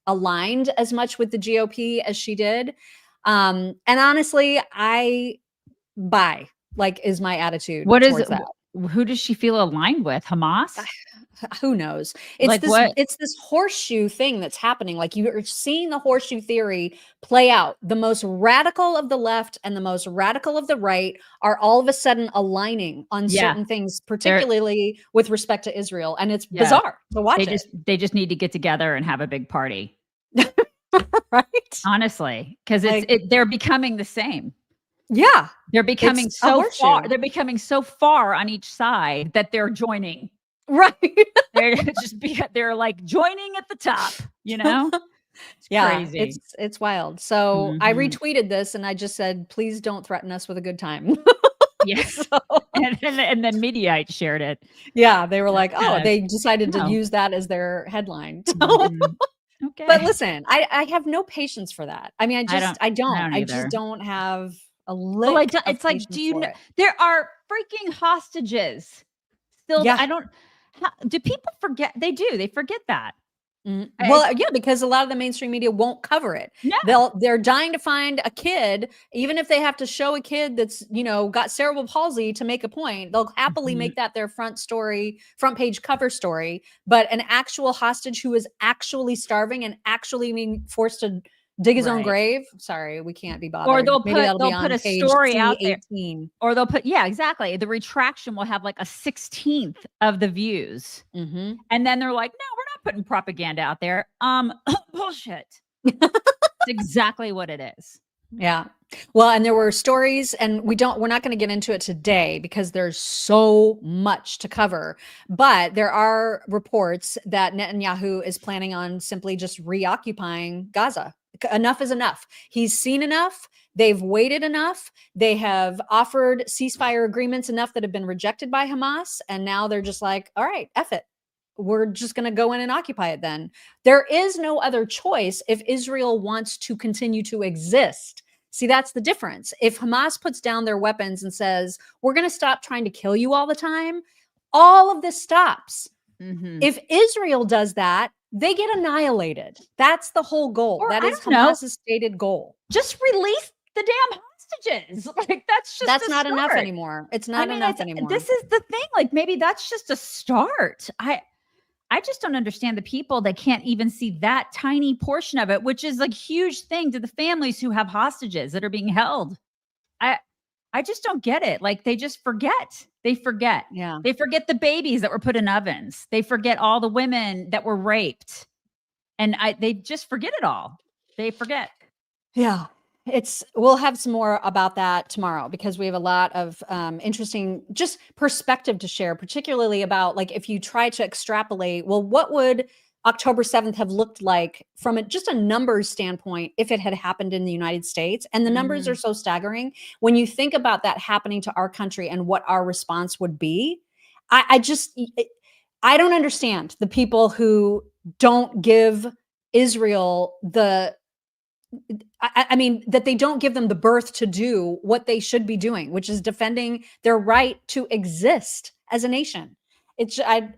Speaker 1: aligned as much with the GOP as she did. And honestly, is my attitude.
Speaker 2: What is
Speaker 1: it?
Speaker 2: That. Who does she feel aligned with? Hamas?
Speaker 1: Who knows? It's this horseshoe thing that's happening. Like you're seeing the horseshoe theory play out. The most radical of the left and the most radical of the right are all of a sudden aligning on certain things, particularly with respect to Israel. And it's bizarre to watch
Speaker 2: They just need to get together and have a big party.
Speaker 1: Right?
Speaker 2: Honestly, because they're becoming the same.
Speaker 1: Yeah.
Speaker 2: They're becoming so far. They're becoming so far on each side that they're joining.
Speaker 1: Right.
Speaker 2: They're like joining at the top, It's crazy.
Speaker 1: It's wild. So I retweeted this and I just said, please don't threaten us with a good time.
Speaker 2: Yes. And then Mediaite shared it.
Speaker 1: Yeah. They were like, they decided to use that as their headline.
Speaker 2: Okay.
Speaker 1: But listen, I have no patience for that. I mean, I just don't have a lick of
Speaker 2: it's like, do you know there are freaking hostages still?
Speaker 1: Yeah.
Speaker 2: Do people forget? They do. They forget that.
Speaker 1: Well, yeah, because a lot of the mainstream media won't cover it.
Speaker 2: Yeah.
Speaker 1: They're dying to find a kid, even if they have to show a kid that's, got cerebral palsy to make a point. They'll happily make that their front page cover story. But an actual hostage who is actually starving and actually being forced to dig his own grave. Sorry, we can't be bothered.
Speaker 2: Or they'll put a story out there. Or they'll put, exactly. The retraction will have like a 16th of the views.
Speaker 1: Mm-hmm.
Speaker 2: And then they're like, no, we're not putting propaganda out there. Bullshit. It's exactly what it is.
Speaker 1: Yeah. Well, and there were stories, and we're not going to get into it today because there's so much to cover, but there are reports that Netanyahu is planning on simply just reoccupying Gaza. Enough is enough. He's seen enough. They've waited enough. They have offered ceasefire agreements enough that have been rejected by Hamas. And now they're just like, all right, F it. We're just going to go in and occupy it then. There is no other choice if Israel wants to continue to exist. See, that's the difference. If Hamas puts down their weapons and says, we're going to stop trying to kill you all the time, all of this stops.
Speaker 2: Mm-hmm.
Speaker 1: If Israel does that, they get annihilated. That's the whole goal. That is Hamas's stated goal.
Speaker 2: Just release the damn hostages. Like that's
Speaker 1: not enough anymore. It's not enough anymore.
Speaker 2: This is the thing. Like maybe that's just a start. I just don't understand the people that can't even see that tiny portion of it, which is like huge thing to the families who have hostages that are being held. I just don't get it. Like they just forget. They forget.
Speaker 1: Yeah.
Speaker 2: They forget the babies that were put in ovens. They forget all the women that were raped. And they just forget it all. They forget.
Speaker 1: Yeah. We'll have some more about that tomorrow because we have a lot of interesting just perspective to share, particularly about like if you try to extrapolate, well, what would October 7th have looked like from just a numbers standpoint if it had happened in the United States? And the numbers are so staggering. When you think about that happening to our country and what our response would be, I don't understand the people who don't give Israel I mean, that they don't give them the birth to do what they should be doing, which is defending their right to exist as a nation.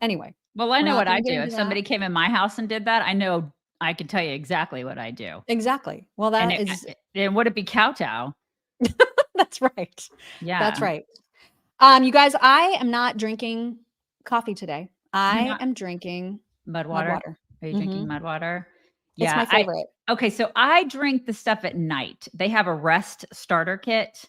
Speaker 1: Anyway.
Speaker 2: Well, I know what I do. If somebody came in my house and did that, I know I can tell you exactly what I do.
Speaker 1: Exactly. Well,
Speaker 2: and would it be kowtow?
Speaker 1: That's right.
Speaker 2: Yeah.
Speaker 1: That's right. You guys, I am not drinking coffee today. I am drinking
Speaker 2: mud water. Are you drinking mud water? Yeah.
Speaker 1: It's my favorite.
Speaker 2: Okay. So I drink the stuff at night. They have a rest starter kit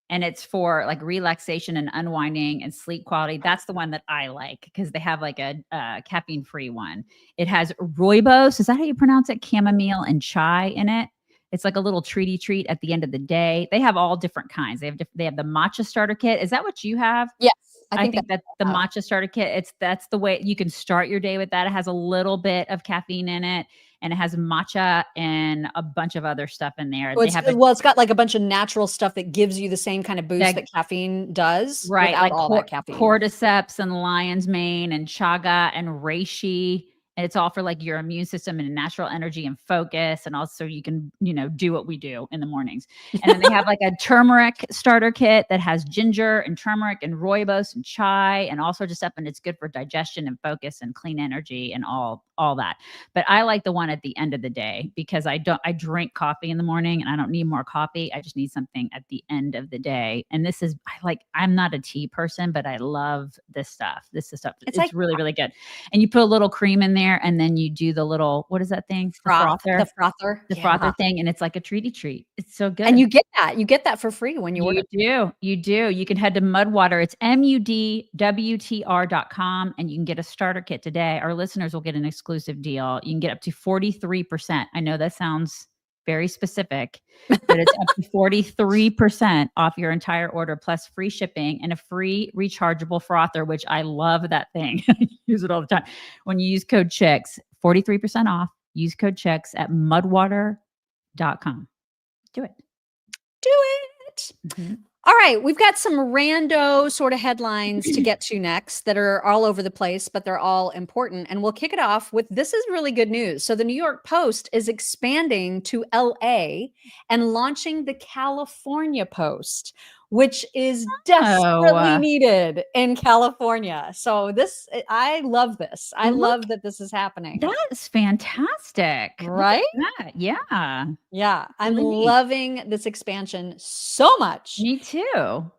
Speaker 2: and it's for like relaxation and unwinding and sleep quality. That's the one that I like because they have like a caffeine free one. It has rooibos. Is that how you pronounce it? Chamomile and chai in it. It's like a little treaty treat at the end of the day. They have all different kinds. They have the matcha starter kit. Is that what you have?
Speaker 1: Yes.
Speaker 2: I think that the matcha starter kit, that's the way you can start your day with that. It has a little bit of caffeine in it and it has matcha and a bunch of other stuff in there.
Speaker 1: It's got like a bunch of natural stuff that gives you the same kind of boost that caffeine does.
Speaker 2: Right.
Speaker 1: Without
Speaker 2: like
Speaker 1: all that caffeine.
Speaker 2: Cordyceps and lion's mane and chaga and reishi. And it's all for like your immune system and natural energy and focus. And also you can, do what we do in the mornings. And then they have like a turmeric starter kit that has ginger and turmeric and rooibos and chai and all sorts of stuff. And it's good for digestion and focus and clean energy and all that. But I like the one at the end of the day because I drink coffee in the morning and I don't need more coffee. I just need something at the end of the day. And I'm not a tea person, but I love this stuff. It's like, really, really good. And you put a little cream in there and then you do the little, what is that thing?
Speaker 1: The frother
Speaker 2: thing. And it's like a treaty treat. It's so good.
Speaker 1: And you get that for free when you order.
Speaker 2: You do. You can head to Mudwater. It's mudwtr.com and you can get a starter kit today. Our listeners will get an exclusive deal. You can get up to 43%. I know that sounds very specific, but it's up to 43% off your entire order plus free shipping and a free rechargeable frother, which I love that thing. I use it all the time. When you use code CHICKS, 43% off. Use code CHICKS at mudwater.com. Do it.
Speaker 1: Mm-hmm. All right, we've got some rando sort of headlines to get to next that are all over the place, but they're all important. And we'll kick it off with, this is really good news. So the New York Post is expanding to LA and launching the California Post, which is desperately needed in California. So I love this. I love that this is happening.
Speaker 2: That is fantastic.
Speaker 1: Right?
Speaker 2: Yeah.
Speaker 1: Yeah. I'm loving this expansion so much.
Speaker 2: Me too.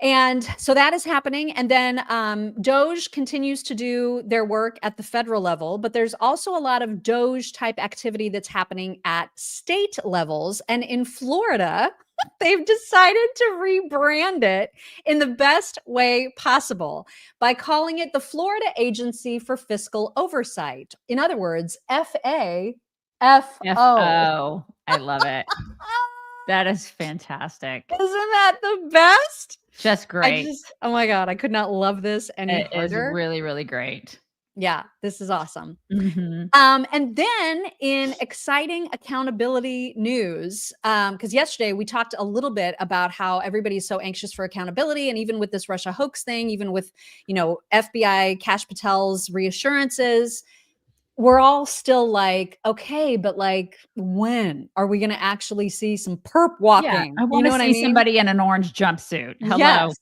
Speaker 1: And so that is happening. And then DOGE continues to do their work at the federal level, but there's also a lot of DOGE type activity that's happening at state levels. And in Florida, they've decided to rebrand it in the best way possible by calling it the Florida Agency for Fiscal Oversight. In other words, FAFO.
Speaker 2: I love it. That is fantastic.
Speaker 1: Isn't that the best?
Speaker 2: Just great.
Speaker 1: Oh my God, I could not love this any harder.
Speaker 2: It is really, really great.
Speaker 1: Yeah, this is awesome.
Speaker 2: Mm-hmm.
Speaker 1: And then in exciting accountability news, because yesterday we talked a little bit about how everybody's so anxious for accountability. And even with this Russia hoax thing, even with, FBI Kash Patel's reassurances, we're all still like, okay, but like, when are we going to actually see some perp walking?
Speaker 2: Yeah, I want to see somebody in an orange jumpsuit. Hello.
Speaker 1: Yes.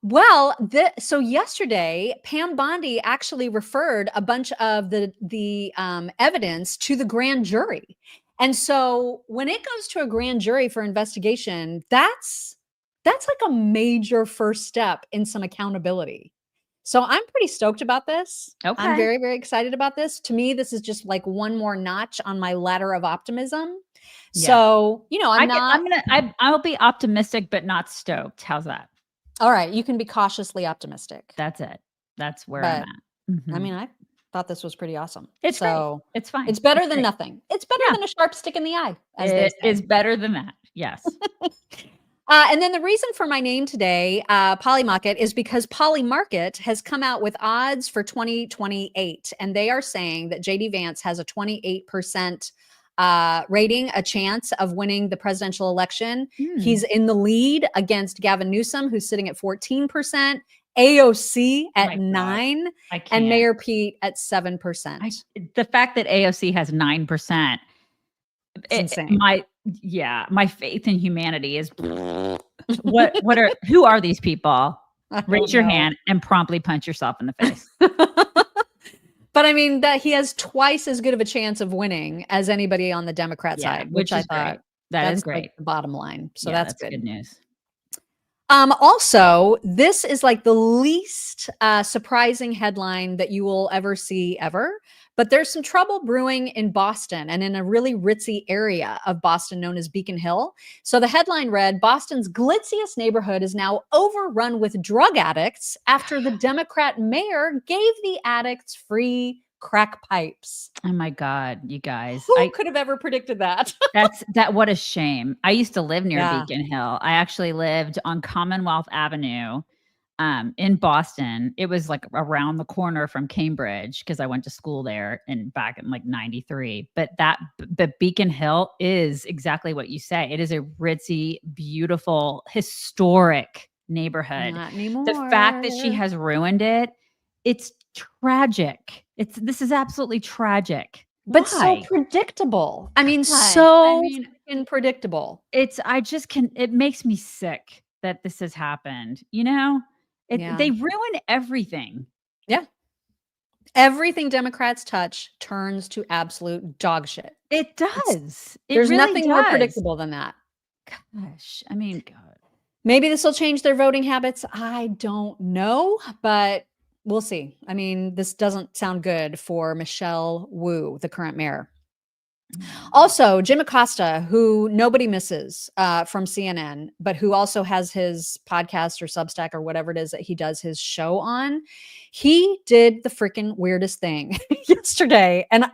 Speaker 1: Well, so yesterday, Pam Bondi actually referred a bunch of the evidence to the grand jury. And so when it goes to a grand jury for investigation, that's like a major first step in some accountability. So I'm pretty stoked about this.
Speaker 2: Okay.
Speaker 1: I'm very, very excited about this. To me, this is just like one more notch on my ladder of optimism.
Speaker 2: Yeah.
Speaker 1: So, you know,
Speaker 2: I'll be optimistic, but not stoked. How's that?
Speaker 1: All right. You can be cautiously optimistic.
Speaker 2: That's it. That's where I'm at.
Speaker 1: I mean, I thought this was pretty awesome.
Speaker 2: It's great. It's fine.
Speaker 1: It's better than nothing. It's better than a sharp stick in the eye.
Speaker 2: It is better than that. Yes.
Speaker 1: And then the reason for my name today, Polymarket, is because Polymarket has come out with odds for 2028. And they are saying that JD Vance has a 28% rating, a chance of winning the presidential election. He's in the lead against Gavin Newsom, who's sitting at 14%. AOC at 9%, and Mayor Pete at 7%.
Speaker 2: The fact that AOC has 9%, my faith in humanity is who are these people? Raise your hand and promptly punch yourself in the face.
Speaker 1: But I mean that he has twice as good of a chance of winning as anybody on the Democrat side, which I thought
Speaker 2: great. That's great.
Speaker 1: Like the bottom line. So
Speaker 2: that's
Speaker 1: good
Speaker 2: news.
Speaker 1: Also, this is like the least surprising headline that you will ever see ever. But there's some trouble brewing in Boston and in a really ritzy area of Boston known as Beacon Hill. So the headline read, Boston's glitziest neighborhood is now overrun with drug addicts after the Democrat mayor gave the addicts free crack pipes.
Speaker 2: Oh my God, you guys.
Speaker 1: Who could have ever predicted that?
Speaker 2: What a shame. I used to live near Beacon Hill. I actually lived on Commonwealth Avenue in Boston. It was like around the corner from Cambridge because I went to school there back in like 93. But Beacon Hill is exactly what you say. It is a ritzy, beautiful, historic neighborhood.
Speaker 1: Not anymore.
Speaker 2: The fact that she has ruined it, it's tragic. This is absolutely tragic.
Speaker 1: But so predictable. I mean, so predictable.
Speaker 2: It makes me sick that this has happened. You know, they ruin everything.
Speaker 1: Yeah. Everything Democrats touch turns to absolute dog shit.
Speaker 2: It does.
Speaker 1: There's nothing more predictable than that.
Speaker 2: Gosh, I mean, God.
Speaker 1: Maybe this will change their voting habits. I don't know, but we'll see. I mean, this doesn't sound good for Michelle Wu, the current mayor. Also, Jim Acosta, who nobody misses from CNN, but who also has his podcast or Substack or whatever it is that he does his show on. He did the freaking weirdest thing yesterday. And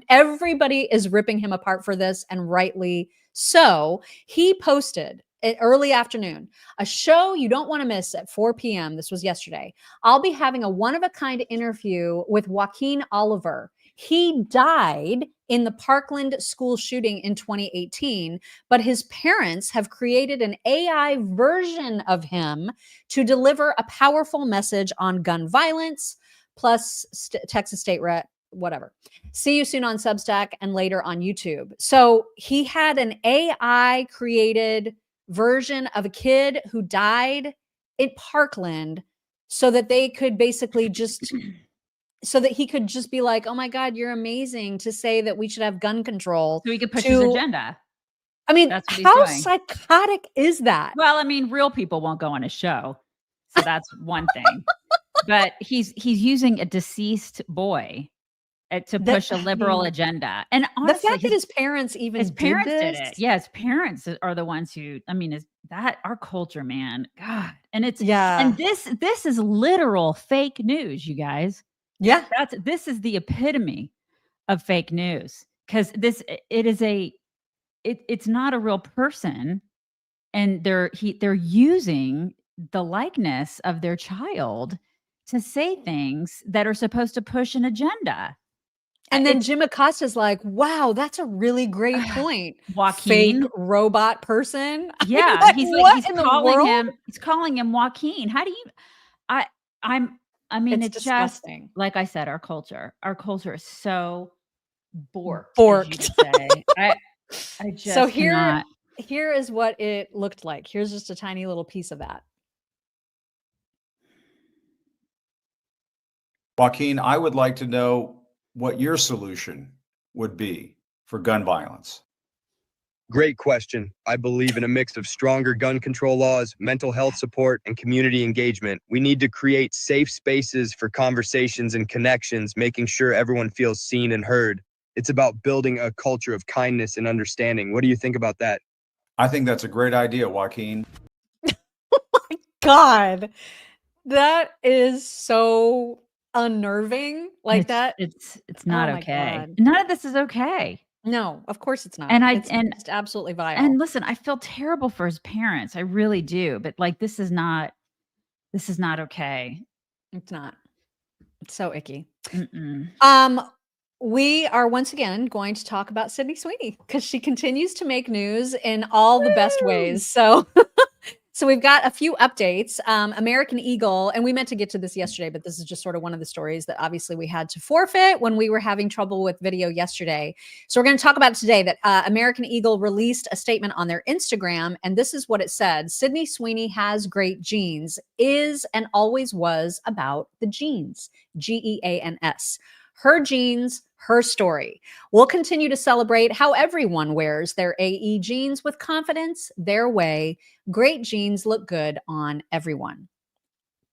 Speaker 1: everybody is ripping him apart for this, and rightly so. He posted early afternoon, a show you don't want to miss at 4 p.m. This was yesterday. I'll be having a one-of-a-kind interview with Joaquin Oliver. He died in the Parkland school shooting in 2018, but his parents have created an AI version of him to deliver a powerful message on gun violence, plus Texas State Rep, whatever. See you soon on Substack and later on YouTube. So he had an AI created version of a kid who died in Parkland so that they could basically just so that he could just be like, oh my God, you're amazing to say that we should have gun control.
Speaker 2: So he could push his agenda.
Speaker 1: I mean, how psychotic is that?
Speaker 2: Well, I mean, real people won't go on his show. So that's one thing. But he's using a deceased boy to push a liberal agenda. And honestly,
Speaker 1: the fact that his parents did it.
Speaker 2: Yeah, his parents are the ones who, I mean, is that our culture, man? God. And and this is literal fake news, you guys.
Speaker 1: Yeah.
Speaker 2: This is the epitome of fake news, because it's not a real person, and they're using the likeness of their child to say things that are supposed to push an agenda.
Speaker 1: And then Jim Acosta's like, wow, that's a really great point.
Speaker 2: Joaquin,
Speaker 1: fake robot person.
Speaker 2: Yeah.
Speaker 1: I mean,
Speaker 2: he's calling him Joaquin. How do you, I mean, it's
Speaker 1: disgusting.
Speaker 2: Just, like I said, our culture is so borked. I just
Speaker 1: so here is what it looked like. Here's just a tiny little piece of that.
Speaker 15: Joaquin, I would like to know what your solution would be for gun violence.
Speaker 16: Great question. I believe in a mix of stronger gun control laws, mental health support, and community engagement. We need to create safe spaces for conversations and connections, making sure everyone feels seen and heard. It's about building a culture of kindness and understanding. What do you think about that?
Speaker 15: I think that's a great idea, Joaquin.
Speaker 1: God, that is so unnerving. Like that.
Speaker 2: It's not
Speaker 1: Oh my
Speaker 2: okay.
Speaker 1: God.
Speaker 2: None of this is okay.
Speaker 1: No, of course it's not.
Speaker 2: And
Speaker 1: It's just absolutely vile.
Speaker 2: And listen, I feel terrible for his parents. I really do. But like, this is not okay.
Speaker 1: It's not. It's so icky.
Speaker 2: Mm-mm.
Speaker 1: We are once again going to talk about Sydney Sweeney because she continues to make news in all the best ways. So so we've got a few updates. American Eagle, and we meant to get to this yesterday, but this is just sort of one of the stories that obviously we had to forfeit when we were having trouble with video yesterday. So we're going to talk about it today that American Eagle released a statement on their Instagram, and this is what it said. Sydney Sweeney has great genes, is and always was about the genes, Geans. Her genes, her story. We'll continue to celebrate how everyone wears their AE jeans with confidence, their way. Great jeans look good on everyone.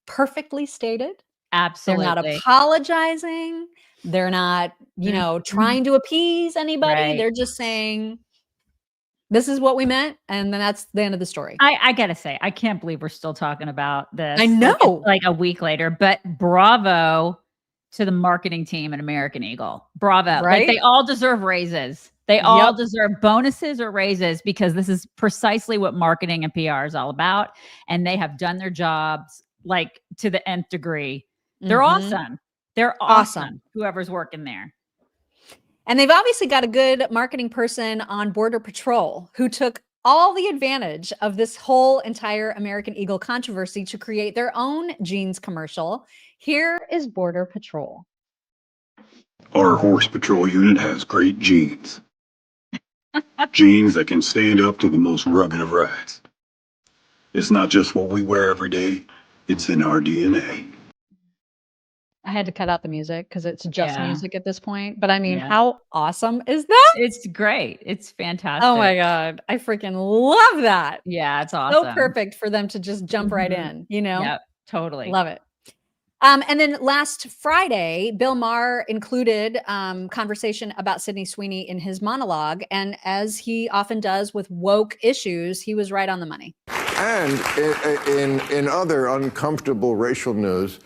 Speaker 1: Perfectly stated.
Speaker 2: Absolutely.
Speaker 1: They're not apologizing. They're not, trying to appease anybody.
Speaker 2: Right.
Speaker 1: They're just saying, this is what we meant. And then that's the end of the story.
Speaker 2: I gotta say, I can't believe we're still talking about this.
Speaker 1: I know.
Speaker 2: Like a week later, but bravo to the marketing team at American Eagle. Bravo.
Speaker 1: Right?
Speaker 2: Like they all deserve raises. They all deserve bonuses or raises because this is precisely what marketing and PR is all about. And they have done their jobs like to the nth degree. They're awesome. They're awesome. Whoever's working there.
Speaker 1: And they've obviously got a good marketing person on Border Patrol who took all the advantage of this whole entire American Eagle controversy to create their own jeans commercial. Here is Border Patrol.
Speaker 17: Our horse patrol unit has great genes. Genes that can stand up to the most rugged of rides. It's not just what we wear every day, it's in our DNA.
Speaker 1: I had to cut out the music because it's just
Speaker 2: Yeah.
Speaker 1: music at this point. But I mean,
Speaker 2: Yeah.
Speaker 1: how awesome is that?
Speaker 2: It's great. It's fantastic.
Speaker 1: Oh my God. I freaking love that.
Speaker 2: Yeah, it's awesome.
Speaker 1: So perfect for them to just jump right in,
Speaker 2: Yep, totally.
Speaker 1: Love it. And then last Friday, Bill Maher included conversation about Sydney Sweeney in his monologue. And as he often does with woke issues, he was right on the money.
Speaker 18: And in other uncomfortable racial news,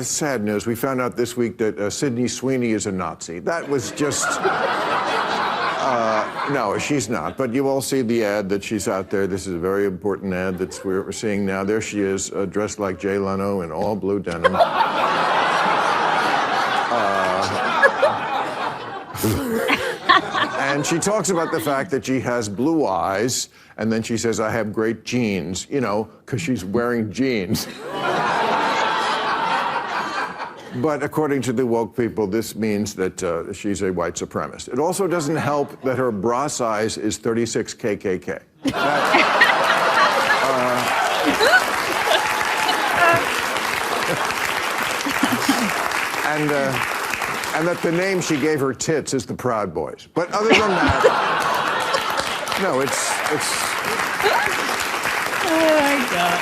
Speaker 18: sad news, we found out this week that Sydney Sweeney is a Nazi. That was just... no, she's not. But you all see the ad that she's out there. This is a very important ad that we're seeing now. There she is, dressed like Jay Leno in all blue denim. And she talks about the fact that she has blue eyes, and then she says, I have great genes, because she's wearing jeans. But according to the woke people, this means that she's a white supremacist. It also doesn't help that her bra size is 36 KKK. And that the name she gave her tits is the Proud Boys. But other than that, no, it's.
Speaker 2: Oh my God.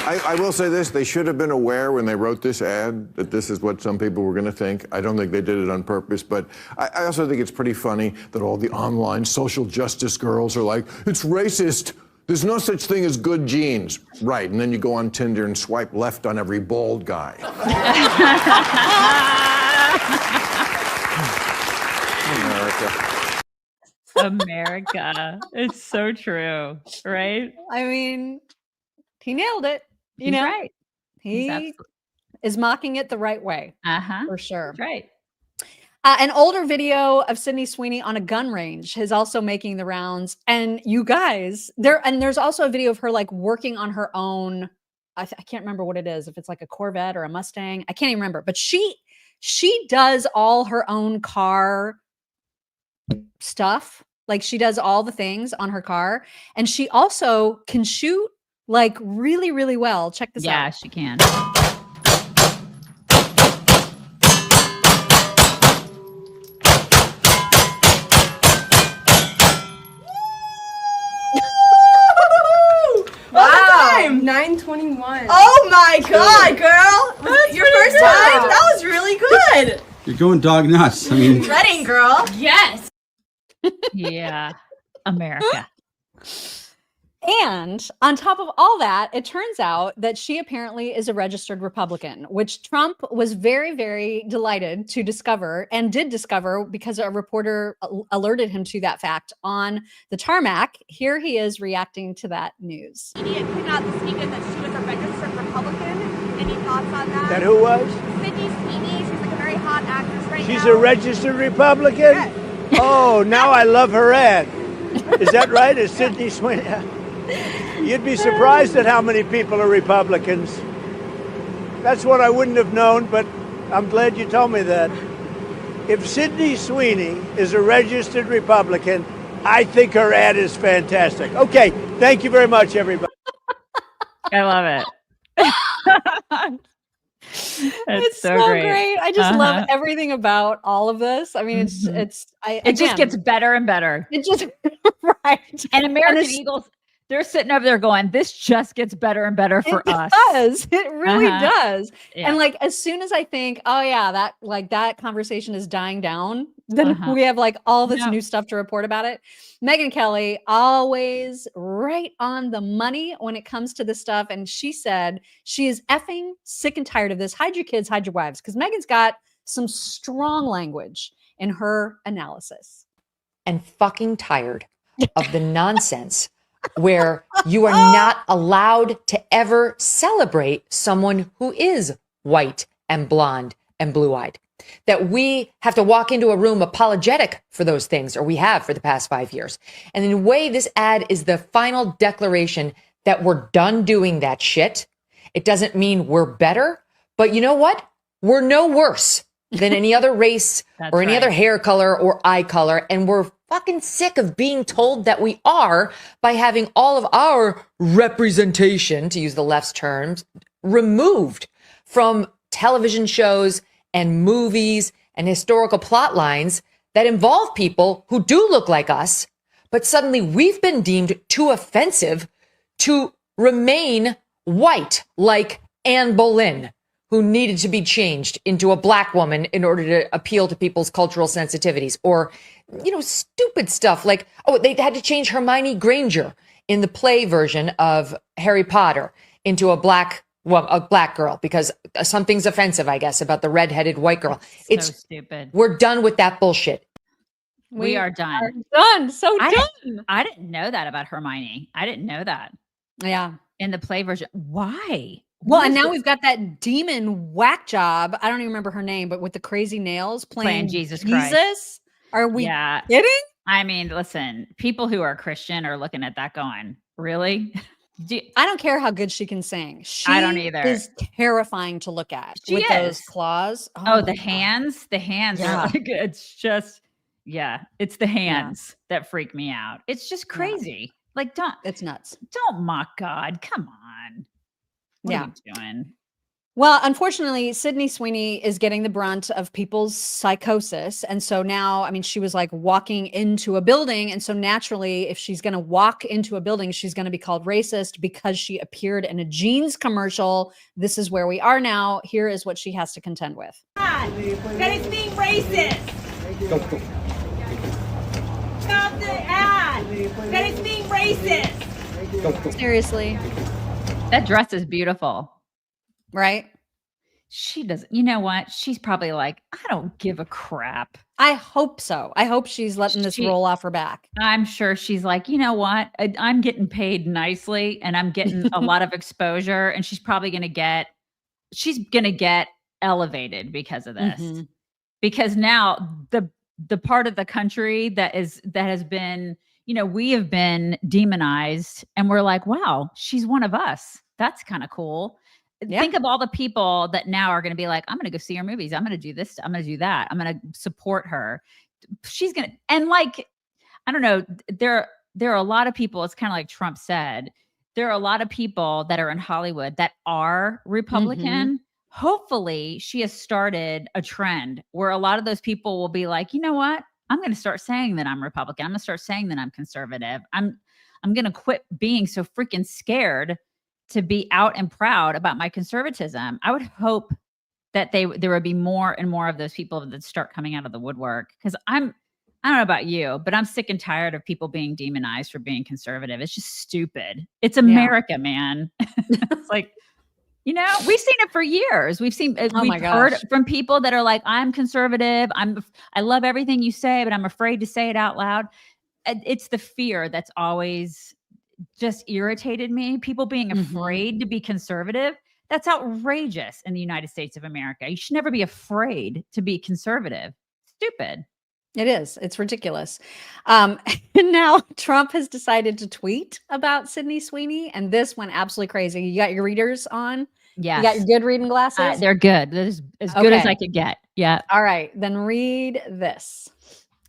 Speaker 18: I will say this, they should have been aware when they wrote this ad that this is what some people were going to think. I don't think they did it on purpose, but I also think it's pretty funny that all the online social justice girls are like, it's racist. There's no such thing as good genes. Right, and then you go on Tinder and swipe left on every bald guy.
Speaker 2: America. It's so true, right?
Speaker 1: I mean, he nailed it.
Speaker 2: He's right.
Speaker 1: He is mocking it the right way. For sure.
Speaker 2: That's right.
Speaker 1: An older video of Sydney Sweeney on a gun range is also making the rounds. And you guys, there's also a video of her like working on her own. I can't remember what it is, if it's like a Corvette or a Mustang. I can't even remember. But she does all her own car stuff. Like she does all the things on her car. And she also can shoot like really, really well. Check this out.
Speaker 2: Yeah, she can.
Speaker 1: Wow.
Speaker 19: 9:21.
Speaker 20: Oh my God, girl! Was it your first time? That was really good.
Speaker 21: You're going dog nuts. I mean,
Speaker 20: Reading, girl.
Speaker 19: Yes.
Speaker 2: Yeah. America.
Speaker 1: And on top of all that, it turns out that she apparently is a registered Republican, which Trump was very, very delighted to discover and did discover because a reporter alerted him to that fact on the tarmac. Here he is reacting to that news.
Speaker 14: Media came out this weekend that she was a registered Republican. Any thoughts on that?
Speaker 10: That who was?
Speaker 14: Sydney Sweeney. She's like a very hot actress right now.
Speaker 10: She's a registered Republican?
Speaker 14: Yes.
Speaker 10: Oh, now I love her ad. Is that right? Is Sydney Sweeney? You'd be surprised at how many people are Republicans. That's what I wouldn't have known, but I'm glad you told me that. If Sydney Sweeney is a registered Republican, I think her ad is fantastic. Okay, thank you very much, everybody.
Speaker 2: I love it.
Speaker 1: It's so great. I just love everything about all of this. I mean,
Speaker 2: it just gets better and better.
Speaker 1: It just right.
Speaker 2: And American Eagles, they're sitting over there going, this just gets better and better for us.
Speaker 1: It does. It really does.
Speaker 2: Yeah.
Speaker 1: And like, as soon as I think, oh yeah, that conversation is dying down, then we have like all this new stuff to report about it. Megyn Kelly, always right on the money when it comes to this stuff. And she said she is effing sick and tired of this. Hide your kids, hide your wives. Because Megyn's got some strong language in her analysis.
Speaker 22: And fucking tired of the nonsense where you are not allowed to ever celebrate someone who is white and blonde and blue-eyed. That we have to walk into a room apologetic for those things, or we have for the past 5 years. And in a way, this ad is the final declaration that we're done doing that shit. It doesn't mean we're better, but you know what? We're no worse than any other race or any other hair color or eye color. And we're fucking sick of being told that we are by having all of our representation, to use the left's terms, removed from television shows and movies and historical plot lines that involve people who do look like us, but suddenly we've been deemed too offensive to remain white, like Anne Boleyn, who needed to be changed into a black woman in order to appeal to people's cultural sensitivities. Or, stupid stuff like, they had to change Hermione Granger in the play version of Harry Potter into a black girl because something's offensive, I guess, about the redheaded white girl. It's
Speaker 2: so stupid.
Speaker 22: We're done with that bullshit.
Speaker 2: We are done.
Speaker 1: So done.
Speaker 2: I didn't know that about Hermione. I didn't know that.
Speaker 1: Yeah.
Speaker 2: In the play version. Why?
Speaker 1: Well, and now we've got that demon whack job. I don't even remember her name, but with the crazy nails playing
Speaker 2: Jesus Christ.
Speaker 1: Jesus. Are we kidding?
Speaker 2: I mean, listen, people who are Christian are looking at that going, really?
Speaker 1: I don't care how good she can sing.
Speaker 2: I don't either.
Speaker 1: Is terrifying to look at with those claws.
Speaker 2: The hands. The hands are like, it's just, it's the hands that freak me out. It's just crazy. Like,
Speaker 1: it's nuts.
Speaker 2: Don't mock God. Come on. What are you doing?
Speaker 1: Well, unfortunately, Sydney Sweeney is getting the brunt of people's psychosis. And so now, I mean, she was like walking into a building. And so naturally, if she's going to walk into a building, she's going to be called racist because she appeared in a jeans commercial. This is where we are now. Here is what she has to contend with.
Speaker 14: That is being racist. Stop the ad. That is being racist.
Speaker 1: Seriously.
Speaker 2: That dress is beautiful.
Speaker 1: Right?
Speaker 2: She doesn't, you know what? She's probably like, I don't give a crap.
Speaker 1: I hope so. I hope she's letting this roll off her back.
Speaker 2: I'm sure she's like, you know what? I'm getting paid nicely and I'm getting a lot of exposure. And she's probably going to get elevated because of this. Mm-hmm. Because now the part of the country that has been, we have been demonized and we're like, wow, she's one of us. That's kind of cool. Yeah. Think of all the people that now are going to be like, I'm going to go see her movies. I'm going to do this. I'm going to do that. I'm going to support her. She's going to, and like, I don't know, there are a lot of people, it's kind of like Trump said, there are a lot of people that are in Hollywood that are Republican. Mm-hmm. Hopefully she has started a trend where a lot of those people will be like, you know what? I'm going to start saying that I'm Republican. I'm going to start saying that I'm conservative. I'm going to quit being so freaking scared to be out and proud about my conservatism. I would hope that there would be more and more of those people that start coming out of the woodwork. Because I don't know about you, but I'm sick and tired of people being demonized for being conservative. It's just stupid. It's America, man. It's like, you know, we've seen it for years. We've heard from people that are like, I'm conservative. I love everything you say, but I'm afraid to say it out loud. It's the fear that's always just irritated me. People being afraid to be conservative. That's outrageous in the United States of America. You should never be afraid to be conservative. Stupid.
Speaker 1: It is. It's ridiculous. And now Trump has decided to tweet about Sydney Sweeney, and this went absolutely crazy. You got your readers on?
Speaker 2: Yes.
Speaker 1: You got your good reading glasses?
Speaker 2: They're good. They're as good as I could get. Yeah.
Speaker 1: All right. Then read this.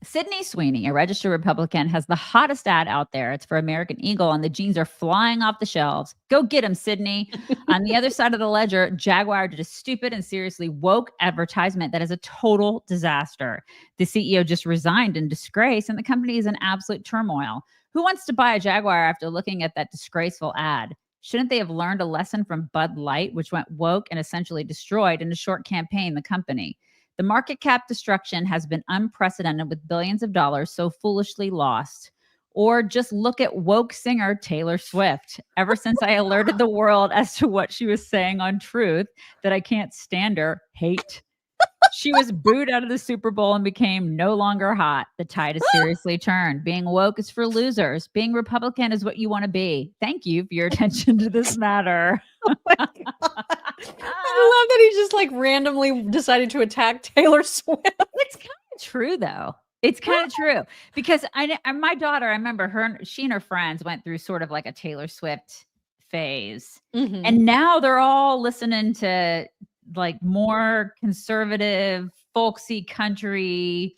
Speaker 2: Sydney Sweeney, a registered Republican, has the hottest ad out there. It's for American Eagle, and the jeans are flying off the shelves. Go get them, Sydney. On the other side of the ledger, Jaguar did a stupid and seriously woke advertisement that is a total disaster. The CEO just resigned in disgrace, and the company is in absolute turmoil. Who wants to buy a Jaguar after looking at that disgraceful ad? Shouldn't they have learned a lesson from Bud Light, which went woke and essentially destroyed in a short campaign the company? The market cap destruction has been unprecedented, with billions of dollars so foolishly lost. Or just look at woke singer Taylor Swift. Ever since I alerted the world as to what she was saying on Truth, that I can't stand her, hate. She was booed out of the Super Bowl and became no longer hot. The tide has seriously turned. Being woke is for losers. Being Republican is what you want to be. Thank you for your attention to this matter.
Speaker 1: Oh my God. I love that he just like randomly decided to attack Taylor Swift.
Speaker 2: It's kind of true, though. It's kind of true, because my daughter, I remember she and her friends went through sort of like a Taylor Swift phase. And now they're all listening to like more conservative, folksy country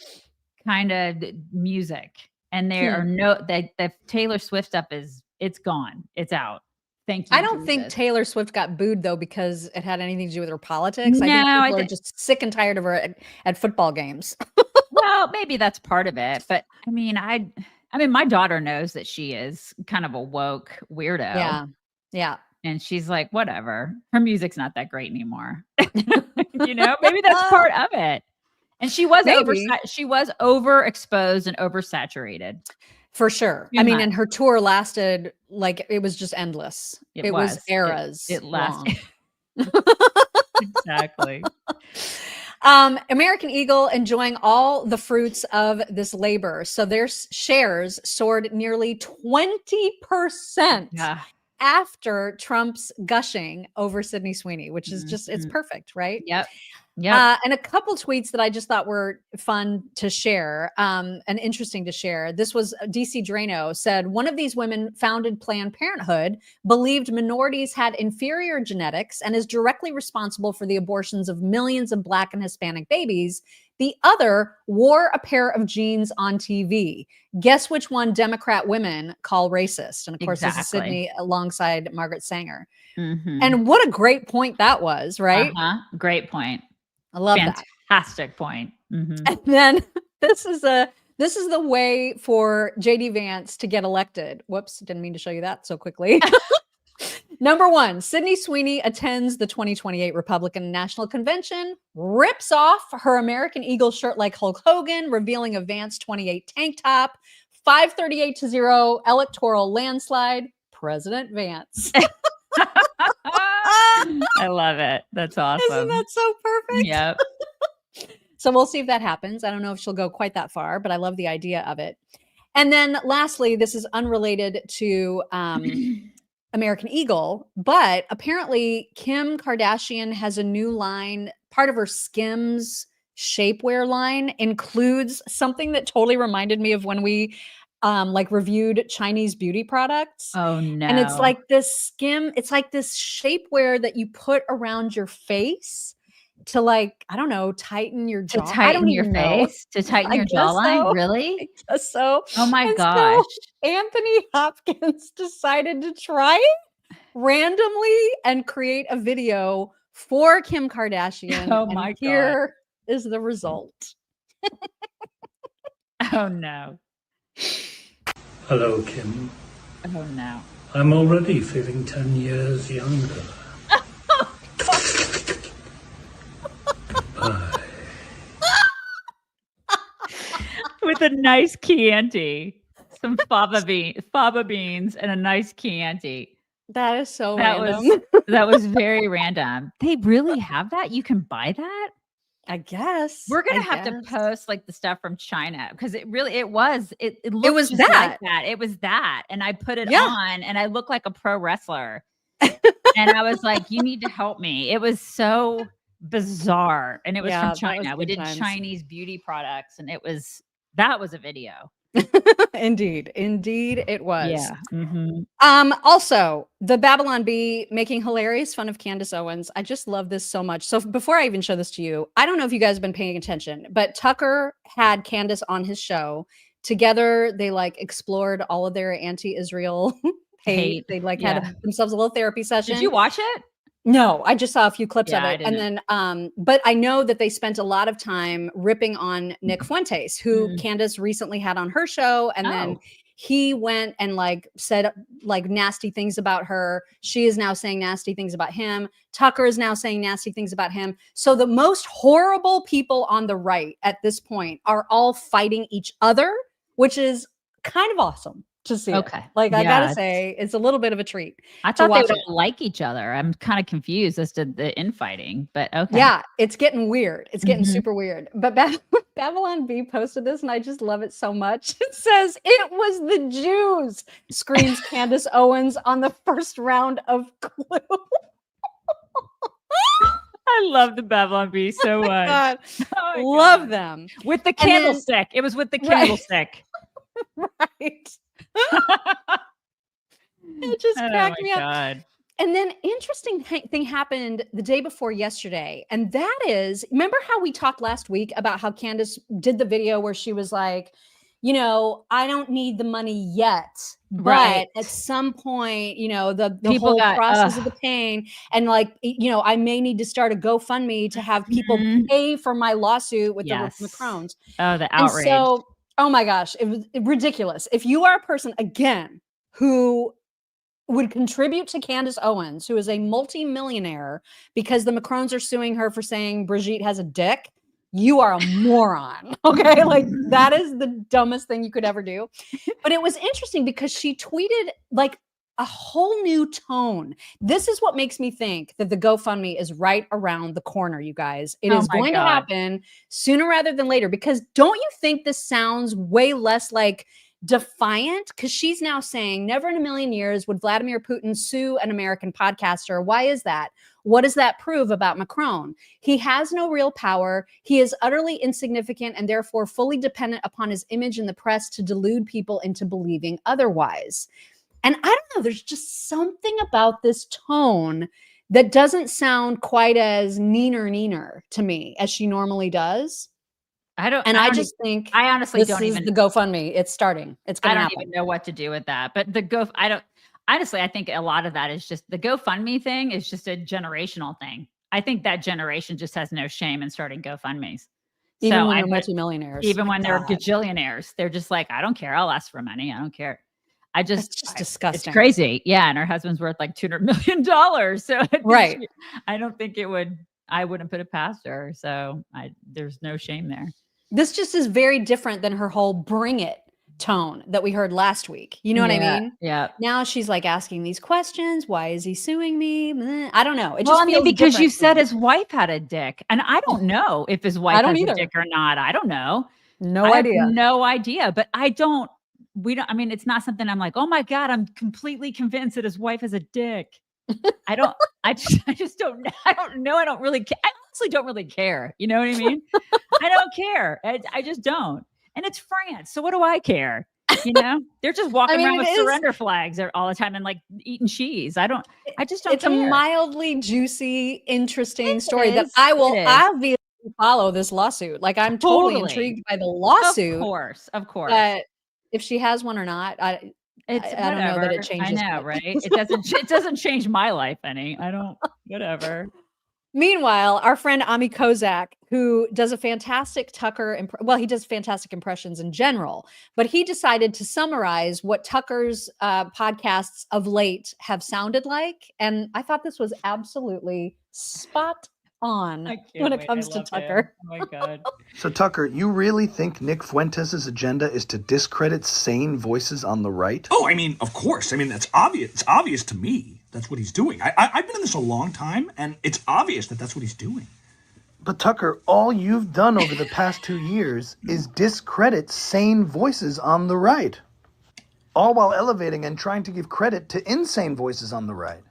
Speaker 2: kind of music. And there are the Taylor Swift stuff it's gone. It's out. Thank you.
Speaker 1: I don't think Taylor Swift got booed though because it had anything to do with her politics.
Speaker 2: No,
Speaker 1: I think people are just sick and tired of her at football games.
Speaker 2: Well, maybe that's part of it, but I mean, my daughter knows that she is kind of a woke weirdo.
Speaker 1: Yeah. Yeah.
Speaker 2: And she's like, whatever. Her music's not that great anymore. You know, maybe that's part of it. And she was overexposed and oversaturated.
Speaker 1: For sure. I mean, and her tour lasted like it was just endless. It was eras.
Speaker 2: It lasted. Exactly.
Speaker 1: American Eagle enjoying all the fruits of this labor. So their shares soared nearly 20% after Trump's gushing over Sydney Sweeney, which is just, it's perfect, right?
Speaker 2: Yep. Yeah.
Speaker 1: And a couple tweets that I just thought were fun to share and interesting to share. This was DC Drano said, one of these women founded Planned Parenthood, believed minorities had inferior genetics, and is directly responsible for the abortions of millions of Black and Hispanic babies. The other wore a pair of jeans on TV. Guess which one Democrat women call racist? And of course, this is Sydney alongside Margaret Sanger. And what a great point that was, right?
Speaker 2: Great point.
Speaker 1: I love that.
Speaker 2: Fantastic point.
Speaker 1: And then this is the way for JD Vance to get elected. Whoops, didn't mean to show you that so quickly. Number one, Sydney Sweeney attends the 2028 Republican National Convention, rips off her American Eagle shirt like Hulk Hogan, revealing a Vance 28 tank top, 538-0 electoral landslide, President Vance.
Speaker 2: I love it. That's awesome.
Speaker 1: Isn't that so perfect?
Speaker 2: Yep.
Speaker 1: So we'll see if that happens. I don't know if she'll go quite that far, but I love the idea of it. And then lastly, this is unrelated to American Eagle, but apparently Kim Kardashian has a new line. Part of her Skims shapewear line includes something that totally reminded me of when we like reviewed Chinese beauty products.
Speaker 2: Oh no.
Speaker 1: And it's like this it's like this shapewear that you put around your face to like, I don't know, tighten your jaw.
Speaker 2: To tighten your face? To tighten your jawline?
Speaker 1: So.
Speaker 2: Really?
Speaker 1: I guess so.
Speaker 2: Oh my
Speaker 1: And
Speaker 2: gosh.
Speaker 1: so Anthony Hopkins decided to try it randomly and create a video for Kim Kardashian.
Speaker 2: Oh
Speaker 1: and
Speaker 2: my God.
Speaker 1: here is the result.
Speaker 2: Oh no.
Speaker 3: Hello, Kim.
Speaker 2: Oh no.
Speaker 3: I'm already feeling 10 years younger.
Speaker 2: With a nice Chianti, some fava beans, and a nice Chianti.
Speaker 1: That is so
Speaker 2: That
Speaker 1: random.
Speaker 2: that was very random. They really have that? You can buy that?
Speaker 1: I guess.
Speaker 2: We're gonna have to post like the stuff from China because it was it looked
Speaker 1: was
Speaker 2: just
Speaker 1: that.
Speaker 2: like that. It was that. And I put it
Speaker 1: Yeah.
Speaker 2: on and I look like a pro wrestler. And I was like, you need to help me. It was so bizarre. And it was
Speaker 1: Yeah,
Speaker 2: from
Speaker 1: that was
Speaker 2: China. We
Speaker 1: good
Speaker 2: did
Speaker 1: times.
Speaker 2: Chinese beauty products, and that was a video.
Speaker 1: Indeed it was.
Speaker 2: Yeah. Mhm.
Speaker 1: Also, the Babylon Bee making hilarious fun of Candace Owens. I just love this so much. So before I even show this to you, I don't know if you guys have been paying attention, but Tucker had Candace on his show. Together, they like explored all of their anti-Israel hate. They like had themselves a little therapy session.
Speaker 2: Did you watch it?
Speaker 1: No, I just saw a few clips
Speaker 2: Yeah,
Speaker 1: of
Speaker 2: I
Speaker 1: it. And
Speaker 2: didn't.
Speaker 1: then, but I know that they spent a lot of time ripping on Nick Fuentes, who Candace recently had on her show. And then he went and like said like nasty things about her. She is now saying nasty things about him. Tucker is now saying nasty things about him. So the most horrible people on the right at this point are all fighting each other, which is kind of awesome to see.
Speaker 2: Okay.
Speaker 1: Like I
Speaker 2: Yeah,
Speaker 1: gotta say, it's a little bit of a treat.
Speaker 2: I
Speaker 1: to
Speaker 2: thought they
Speaker 1: watch
Speaker 2: would
Speaker 1: it.
Speaker 2: like each other. I'm kind of confused as to the infighting, but okay.
Speaker 1: Yeah, it's getting weird. It's getting
Speaker 2: Mhm.
Speaker 1: super weird. But Babylon Bee posted this, and I just love it so much. It says, "It was the Jews," screams Candace Owens on the first round of Clue.
Speaker 2: I love the Babylon Bee so much.
Speaker 1: God,
Speaker 2: Oh my
Speaker 1: love
Speaker 2: God.
Speaker 1: them.
Speaker 2: With the
Speaker 1: And then-
Speaker 2: candlestick. It was with the
Speaker 1: Right.
Speaker 2: candlestick.
Speaker 1: Right. It just
Speaker 2: Oh
Speaker 1: cracked
Speaker 2: my
Speaker 1: me up.
Speaker 2: God.
Speaker 1: And then interesting thing happened the day before yesterday. And that is, remember how we talked last week about how Candace did the video where she was like, you know, I don't need the money yet, but
Speaker 2: Right.
Speaker 1: at some point, you know, the
Speaker 2: People
Speaker 1: whole
Speaker 2: got-
Speaker 1: process of
Speaker 2: ugh.
Speaker 1: the pain, and like, you know, I may need to start a GoFundMe to have people
Speaker 2: Mhm.
Speaker 1: pay for my lawsuit with
Speaker 2: Yes.
Speaker 1: the Macrones.
Speaker 2: Oh, the
Speaker 1: And
Speaker 2: outrage.
Speaker 1: so, oh my gosh, it was ridiculous. If you are a person, again, who would contribute to Candace Owens, who is a multi-millionaire, because the Macrones are suing her for saying Brigitte has a dick, you are a moron. Okay. Like that is the dumbest thing you could ever do. But it was interesting because she tweeted like a whole new tone. This is what makes me think that the GoFundMe is right around the corner, you guys. It
Speaker 2: Oh
Speaker 1: is
Speaker 2: my
Speaker 1: going to
Speaker 2: God.
Speaker 1: happen sooner rather than later, because don't you think this sounds way less like defiant? Because she's now saying, never in a million years would Vladimir Putin sue an American podcaster. Why is that? What does that prove about Macron? He has no real power. He is utterly insignificant and therefore fully dependent upon his image in the press to delude people into believing otherwise. And I don't know, there's just something about this tone that doesn't sound quite as neener to me as she normally does.
Speaker 2: I don't
Speaker 1: think
Speaker 2: I honestly
Speaker 1: this
Speaker 2: don't
Speaker 1: is
Speaker 2: even
Speaker 1: the GoFundMe. It's starting. It's
Speaker 2: I
Speaker 1: going to
Speaker 2: don't
Speaker 1: happen.
Speaker 2: even know what to do with that. But honestly, I think a lot of that is just the GoFundMe thing is just a generational thing. I think that generation just has no shame in starting GoFundMes.
Speaker 1: Even when
Speaker 2: I
Speaker 1: they're
Speaker 2: put-
Speaker 1: multimillionaires.
Speaker 2: Even when they're
Speaker 1: God.
Speaker 2: gajillionaires, they're just like, I don't care. I'll ask for money. I don't care.
Speaker 1: It's just disgusting.
Speaker 2: It's crazy. Yeah. And her husband's worth like $200 million. So
Speaker 1: Right.
Speaker 2: I don't think I wouldn't put it past her. So there's no shame there.
Speaker 1: This just is very different than her whole bring it tone that we heard last week. You know what I mean?
Speaker 2: Yeah.
Speaker 1: Now she's like asking these questions. Why is he suing me? Bleh. I don't know. It
Speaker 2: Well,
Speaker 1: just
Speaker 2: I mean,
Speaker 1: feels
Speaker 2: because you
Speaker 1: different to
Speaker 2: said
Speaker 1: me.
Speaker 2: his wife had a dick, and I don't know if his wife
Speaker 1: I don't
Speaker 2: has
Speaker 1: either.
Speaker 2: a dick or not. I don't know.
Speaker 1: No
Speaker 2: I
Speaker 1: idea.
Speaker 2: have no idea. But I mean, it's not something I'm like, oh my God, I'm completely convinced that his wife has a dick. I just don't know. I don't know. I don't really care. I honestly don't really care. You know what I mean? I don't care. I just don't. And it's France. So what do I care? You know, they're just walking around with surrender flags all the time and like eating cheese. I just don't
Speaker 1: It's
Speaker 2: care.
Speaker 1: a mildly juicy, interesting
Speaker 2: It
Speaker 1: story that
Speaker 2: is.
Speaker 1: I will
Speaker 2: It is.
Speaker 1: obviously follow this lawsuit. Like I'm totally intrigued by the lawsuit.
Speaker 2: Of course.
Speaker 1: But if she has one or not, I don't know that it changes.
Speaker 2: I know,
Speaker 1: much.
Speaker 2: right? It doesn't change my life any. Whatever.
Speaker 1: Meanwhile, our friend Ami Kozak, who does a fantastic Tucker, he does fantastic impressions in general, but he decided to summarize what Tucker's podcasts of late have sounded like. And I thought this was absolutely spot on when it comes to Tucker.
Speaker 2: Oh my God.
Speaker 4: So, Tucker, you really think Nick Fuentes' agenda is to discredit sane voices on the right?
Speaker 19: Oh, I mean, of course. I mean, that's obvious. It's obvious to me that's what he's doing. I've been in this a long time, and it's obvious that that's what he's doing.
Speaker 4: But, Tucker, all you've done over the past 2 years is discredit sane voices on the right, all while elevating and trying to give credit to insane voices on the right.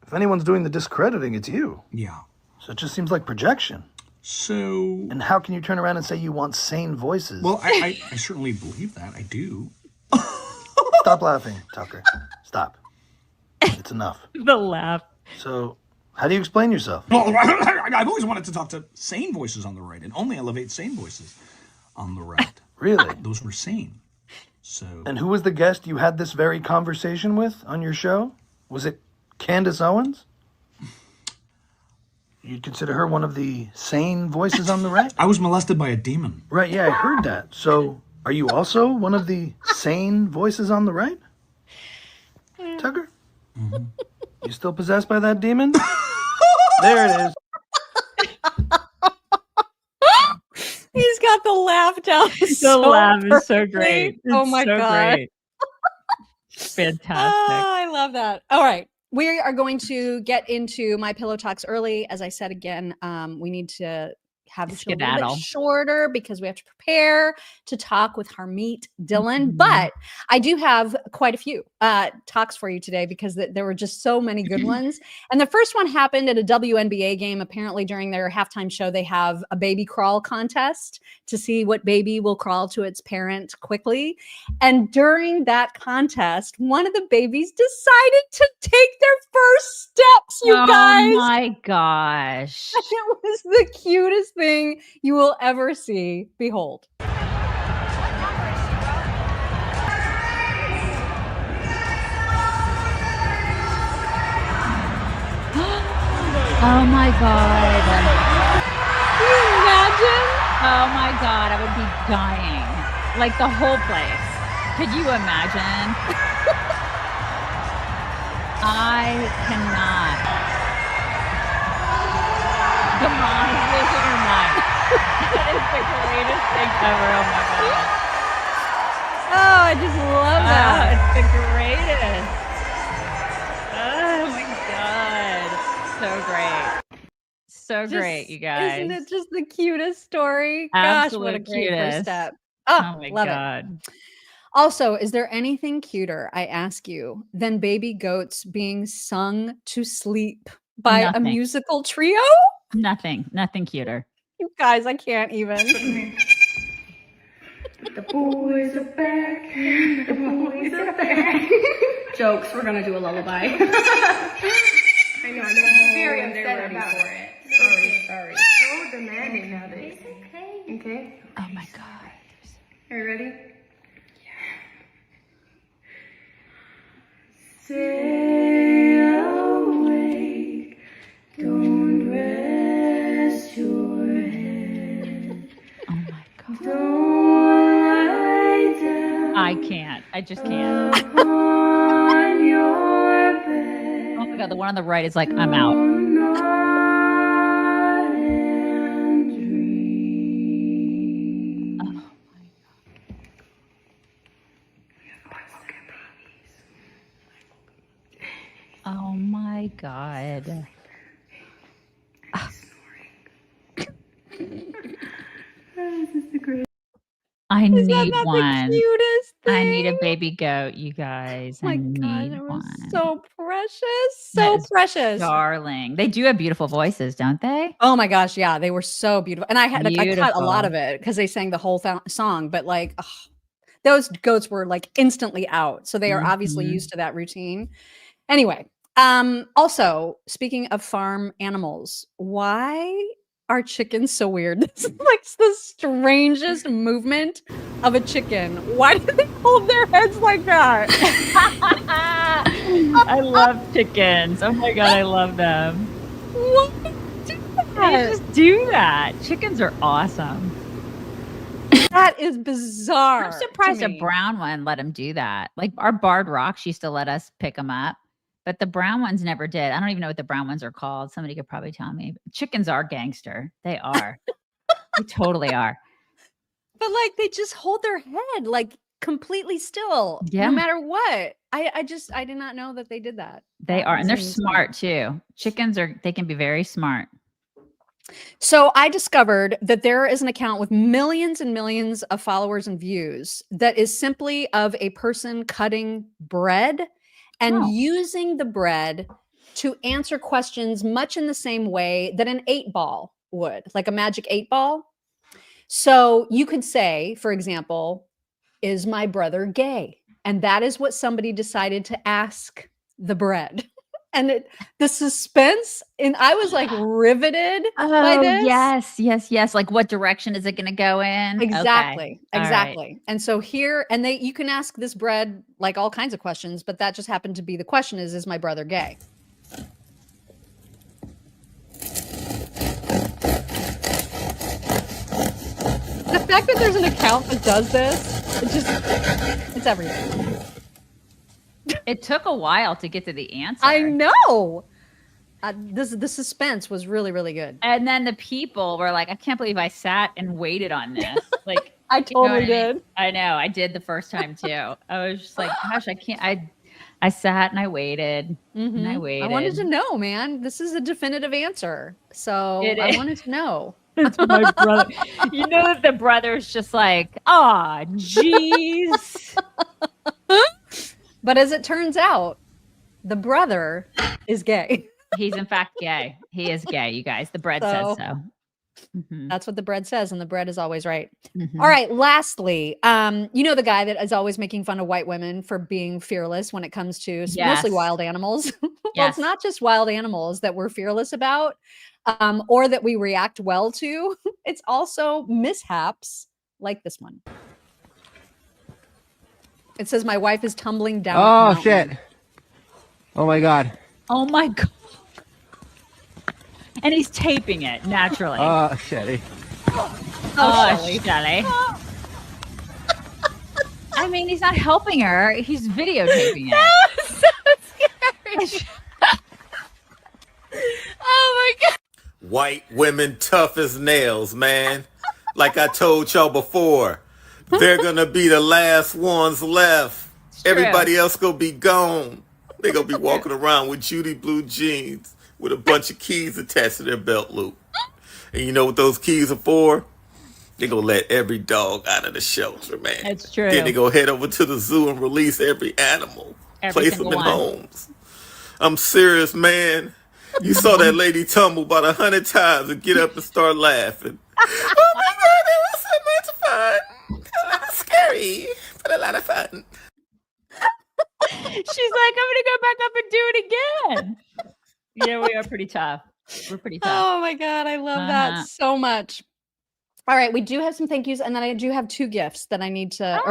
Speaker 4: If anyone's doing the discrediting, it's you.
Speaker 19: Yeah.
Speaker 4: So it just seems like projection.
Speaker 19: So...
Speaker 4: And how can you turn around and say you want sane voices?
Speaker 19: Well, I certainly believe that. I do.
Speaker 4: Stop laughing, Tucker. Stop. It's enough.
Speaker 2: The laugh.
Speaker 4: So, how do you explain yourself?
Speaker 19: Well, I've always wanted to talk to sane voices on the right and only elevate sane voices on the right.
Speaker 4: Really?
Speaker 19: Those were sane. So...
Speaker 4: And who was the guest you had this very conversation with on your show? Was it Candace Owens? You'd consider her one of the sane voices on the right?
Speaker 19: I was molested by a demon.
Speaker 4: Right, yeah, I heard that. So, are you also one of the sane voices on the right? Tucker?
Speaker 19: Mm-hmm.
Speaker 4: You still possessed by that demon? There it is.
Speaker 1: He's got the laugh down.
Speaker 2: The laugh is so great.
Speaker 1: Oh
Speaker 2: It's
Speaker 1: my
Speaker 2: so
Speaker 1: God.
Speaker 2: great. Fantastic.
Speaker 1: I love that. All right. We are going to get into My Pillow Talks early. As I said again, we need to have the show a little
Speaker 2: Skedaddle.
Speaker 1: bit shorter because we have to prepare to talk with Harmeet Dillon. But I do have quite a few talks for you today because there were just so many good ones. And the first one happened at a WNBA game. Apparently during their halftime show, they have a baby crawl contest to see what baby will crawl to its parent quickly. And during that contest, one of the babies decided to take their first steps, you guys.
Speaker 2: Oh my gosh.
Speaker 1: It was the cutest thing you will ever see. Behold.
Speaker 2: Oh my God.
Speaker 1: Can you imagine?
Speaker 2: Oh my God. I would be dying. Like the whole place. Could you imagine? I cannot. The mom is losing her mind. That is the greatest thing ever. Oh my God.
Speaker 1: Oh, I just love that.
Speaker 2: It's the greatest. Oh my God. So great. So great, you guys.
Speaker 1: Isn't it just the cutest story?
Speaker 2: Absolute
Speaker 1: Gosh, what a great first
Speaker 2: cutest.
Speaker 1: step.
Speaker 2: Oh my
Speaker 1: love
Speaker 2: God.
Speaker 1: it. Also, is there anything cuter, I ask you, than baby goats being sung to sleep by a
Speaker 2: Nothing.
Speaker 1: musical trio?
Speaker 2: Nothing cuter.
Speaker 1: You guys, I can't even.
Speaker 20: The boys are back. The boys are back. Jokes. We're gonna do a lullaby. I know. I'm very upset about it. Sorry. So demanding nowadays. It's okay.
Speaker 2: Oh my God.
Speaker 20: Are you ready? Stay awake. Don't rest your head.
Speaker 2: Oh my God.
Speaker 20: Don't lie down.
Speaker 2: I can't. I just can't.
Speaker 20: On your bed.
Speaker 2: Oh my God. The one on the right is like, I'm out. Oh my God. I
Speaker 1: Is that
Speaker 2: need
Speaker 1: not
Speaker 2: one.
Speaker 1: the cutest thing?
Speaker 2: I need a baby goat, you guys.
Speaker 1: Oh my
Speaker 2: I
Speaker 1: God,
Speaker 2: need
Speaker 1: that was
Speaker 2: one.
Speaker 1: so precious.
Speaker 2: That
Speaker 1: So
Speaker 2: is
Speaker 1: precious.
Speaker 2: Darling. They do have beautiful voices, don't they?
Speaker 1: Oh my gosh, yeah, they were so beautiful. And I cut a lot
Speaker 2: Beautiful.
Speaker 1: of it because they sang the whole song, but like those goats were like instantly out. So they are obviously
Speaker 2: Mhm.
Speaker 1: used to that routine. Anyway, also speaking of farm animals, why are chickens so weird? This is like the strangest movement of a chicken. Why do they hold their heads like that?
Speaker 2: I love chickens. Oh my God, I love them. What? They just do that. Chickens are awesome.
Speaker 1: That is bizarre.
Speaker 2: I'm surprised a brown one let him do that. Like our barred rocks used to let us pick them up, but the brown ones never did. I don't even know what the brown ones are called. Somebody could probably tell me. Chickens are gangster. They are. They totally are.
Speaker 1: But like they just hold their head like completely still,
Speaker 2: Yeah.
Speaker 1: no matter what. I did not know that they did that.
Speaker 2: They are, and they're smart too. Chickens they can be very smart.
Speaker 1: So I discovered that there is an account with millions and millions of followers and views that is simply of a person cutting bread and using the bread to answer questions much in the same way that an 8-ball would, like a magic 8-ball. So you could say, for example, is my brother gay? And that is what somebody decided to ask the bread. And the suspense, and I was like riveted by this.
Speaker 2: Yes. Like what direction is it going to go in?
Speaker 1: Exactly.
Speaker 2: Okay.
Speaker 1: Exactly.
Speaker 2: Right.
Speaker 1: And so here, and you can ask this bread like all kinds of questions, but that just happened to be the question is my brother gay? The fact that there's an account that does this, it's everything.
Speaker 2: It took a while to get to the answer.
Speaker 1: I know. The suspense was really, really good.
Speaker 2: And then the people were like, I can't believe I sat and waited on this. Like
Speaker 1: I totally did.
Speaker 2: I know. I did the first time too. I was just like, gosh, I can't. I sat and I waited and I waited.
Speaker 1: I wanted to know, man. This is a definitive answer. So I wanted to know.
Speaker 2: It's my brother. You know that the brother's just like, ah, jeez.
Speaker 1: But as it turns out, the brother is gay.
Speaker 2: He's in fact gay. He is gay, you guys. The bread says so. Mm-hmm.
Speaker 1: That's what the bread says, and the bread is always right. Mm-hmm. All right. Lastly, you know the guy that is always making fun of white women for being fearless when it comes to mostly wild animals. Well, it's not just wild animals that we're fearless about, or that we react well to. It's also mishaps like this one. It says my wife is tumbling down.
Speaker 5: Oh shit! Oh my god!
Speaker 2: Oh my god! And he's taping it naturally.
Speaker 5: Oh, Shelly.
Speaker 2: Oh, Shelly. I mean, he's not helping her. He's videotaping it.
Speaker 7: So scary. Oh my god.
Speaker 6: White women tough as nails, man. Like I told y'all before, they're gonna be the last ones left. Everybody else gonna be gone. They're gonna be walking around with Judy blue jeans with a bunch of keys attached to their belt loop. And you know what those keys are for? They're gonna let every dog out of the shelter, man.
Speaker 2: It's true.
Speaker 6: Then they go head over to the zoo and release every animal. Place them in homes. I'm serious, man. You saw that lady tumble about 100 times and get up and start laughing. Oh my god, that was so much fun. A lot scary, but a lot of fun.
Speaker 2: She's like, I'm gonna go back up and do it again. Yeah, we are pretty tough. We're pretty tough.
Speaker 1: Oh my god, I love that so much. All right, we do have some thank yous, and then I do have 2 gifts that I need to,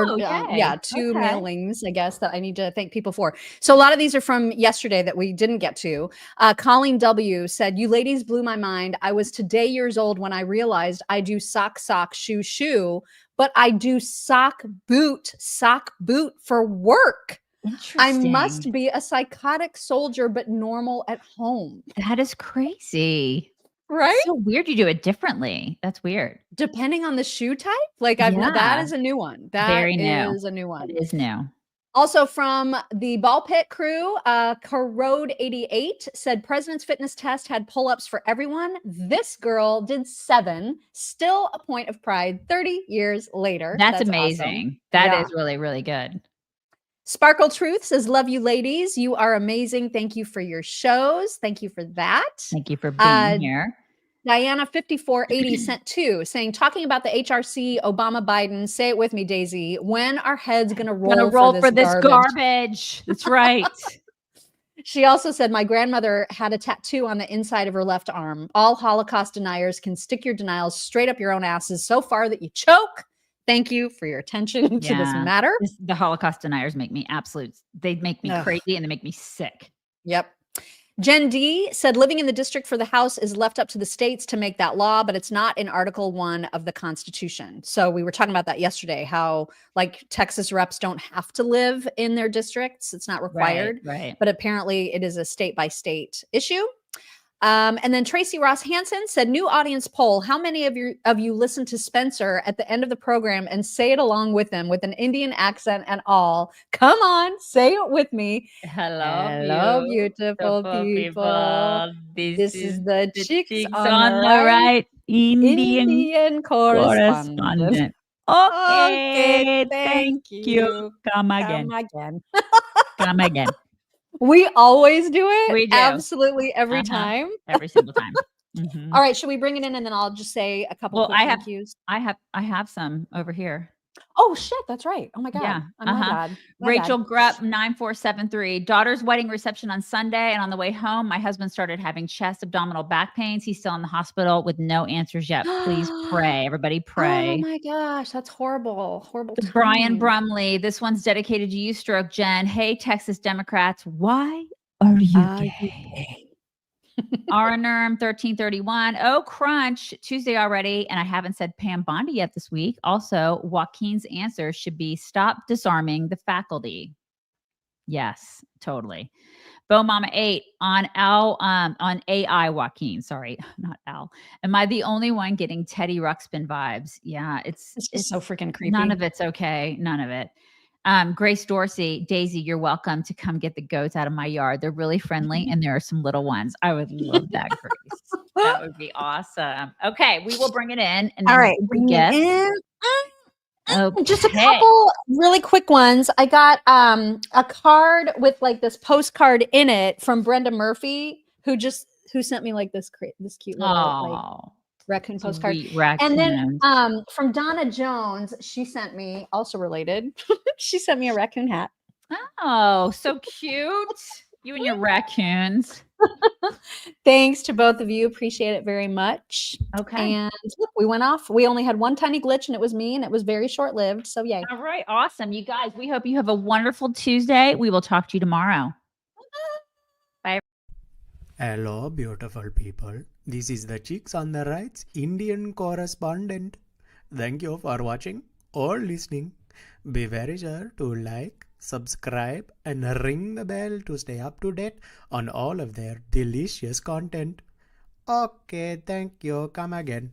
Speaker 1: two mailings, I guess, that I need to thank people for. So a lot of these are from yesterday that we didn't get to. Colleen W said, "You ladies blew my mind. I was today years old when I realized I do sock, shoe, shoe, but I do sock, boot for work. I must be a psychotic soldier, but normal at home."
Speaker 2: That is crazy.
Speaker 1: Right?
Speaker 2: It's so weird you do it differently. That's weird.
Speaker 1: Depending on the shoe type? Like that is a new one. That
Speaker 2: Very new.
Speaker 1: is a new one.
Speaker 2: It is new.
Speaker 1: Also from the Ball Pit crew, Corrode 88 said President's fitness test had pull-ups for everyone. This girl did 7. Still a point of pride 30 years later.
Speaker 2: That's amazing.
Speaker 1: Awesome.
Speaker 2: That is really, really good.
Speaker 1: Sparkle Truth says, "Love you ladies. You are amazing. Thank you for your shows." Thank you for that.
Speaker 2: Thank you for being here.
Speaker 1: Diana 5480 sent 2 saying, "Talking about the HRC, Obama, Biden, say it with me, Daisy. When are heads going to roll
Speaker 2: for this garbage? That's right."
Speaker 1: She also said, "My grandmother had a tattoo on the inside of her left arm. All Holocaust deniers can stick your denials straight up your own asses so far that you choke. Thank you for your attention to this matter."
Speaker 2: The Holocaust deniers make me they make me crazy and they make me sick.
Speaker 1: Yep. Jen D said living in the district for the House is left up to the states to make that law, but it's not in Article 1 of the Constitution. So we were talking about that yesterday, how like Texas reps don't have to live in their districts. It's not required,
Speaker 2: Right.
Speaker 1: but apparently it is a state by state issue. And then Tracy Ross Hansen said, new audience poll. How many of you listen to Spencer at the end of the program and say it along with him with an Indian accent and all? Come on, say it with me.
Speaker 2: Hello,
Speaker 1: Beautiful people. This is the chicks on
Speaker 2: on
Speaker 1: the
Speaker 2: the
Speaker 1: right.
Speaker 2: right. Indian
Speaker 1: correspondent.
Speaker 2: correspondent.
Speaker 1: Okay,
Speaker 2: Okay, thank you. Come again.
Speaker 1: Come again.
Speaker 2: Come again.
Speaker 1: We always do it.
Speaker 2: We do.
Speaker 1: Absolutely every time.
Speaker 2: Every single time. Mhm.
Speaker 1: All right, should we bring it in and then I'll just say a couple
Speaker 2: Well,
Speaker 1: quick
Speaker 2: I have
Speaker 1: thank yous?
Speaker 2: I have some over here.
Speaker 1: Oh shit, that's right. Oh my god.
Speaker 2: Yeah.
Speaker 1: Oh my god. My
Speaker 2: Rachel
Speaker 1: bad.
Speaker 2: Grupp 9473. Daughter's wedding reception on Sunday, and on the way home, my husband started having chest, abdominal, back pains. He's still in the hospital with no answers yet. Please pray. Everybody pray.
Speaker 1: Oh my gosh, that's horrible. Horrible.
Speaker 2: Brian
Speaker 1: timing.
Speaker 2: Brumley. This one's dedicated to you, Stroke Jen. Hey, Texas Democrats, why are you gay? Arnerm 1331. Oh, crunch. Tuesday already. And I haven't said Pam Bondi yet this week. Also, Joaquin's answer should be stop disarming the faculty. Yes, totally. Bo Mama 8 on AI Joaquin. Sorry, not Al. Am I the only one getting Teddy Ruxpin vibes? Yeah, it's
Speaker 1: so freaking creepy.
Speaker 2: None of it's okay. None of it. Grace Dorsey, Daisy, you're welcome to come get the goats out of my yard. They're really friendly and there are some little ones. I would love that, Grace. That would be awesome. Okay, we will bring it in. And
Speaker 1: All
Speaker 2: then
Speaker 1: right,
Speaker 2: we
Speaker 1: bring
Speaker 2: guess.
Speaker 1: it in.
Speaker 2: Okay.
Speaker 1: Just a couple really quick ones. I got a card with like this postcard in it from Brenda Murphy, who sent me like this cute little like raccoon postcard.
Speaker 2: Sweet
Speaker 1: And then
Speaker 2: raccoons.
Speaker 1: from Donna Jones, she sent me, also related, she sent me a raccoon hat.
Speaker 2: Oh, so cute. You and your raccoons.
Speaker 1: Thanks to both of you. Appreciate it very much.
Speaker 2: Okay.
Speaker 1: And look, we went off. We only had one tiny glitch and it was me and it was very short-lived. So yay.
Speaker 2: All right. Awesome. You guys, we hope you have a wonderful Tuesday. We will talk to you tomorrow. Bye.
Speaker 9: Hello, beautiful people. This is the Chicks on the Right's Indian correspondent. Thank you for watching or listening. Be very sure to like, subscribe, and ring the bell to stay up to date on all of their delicious content. Okay, thank you. Come again.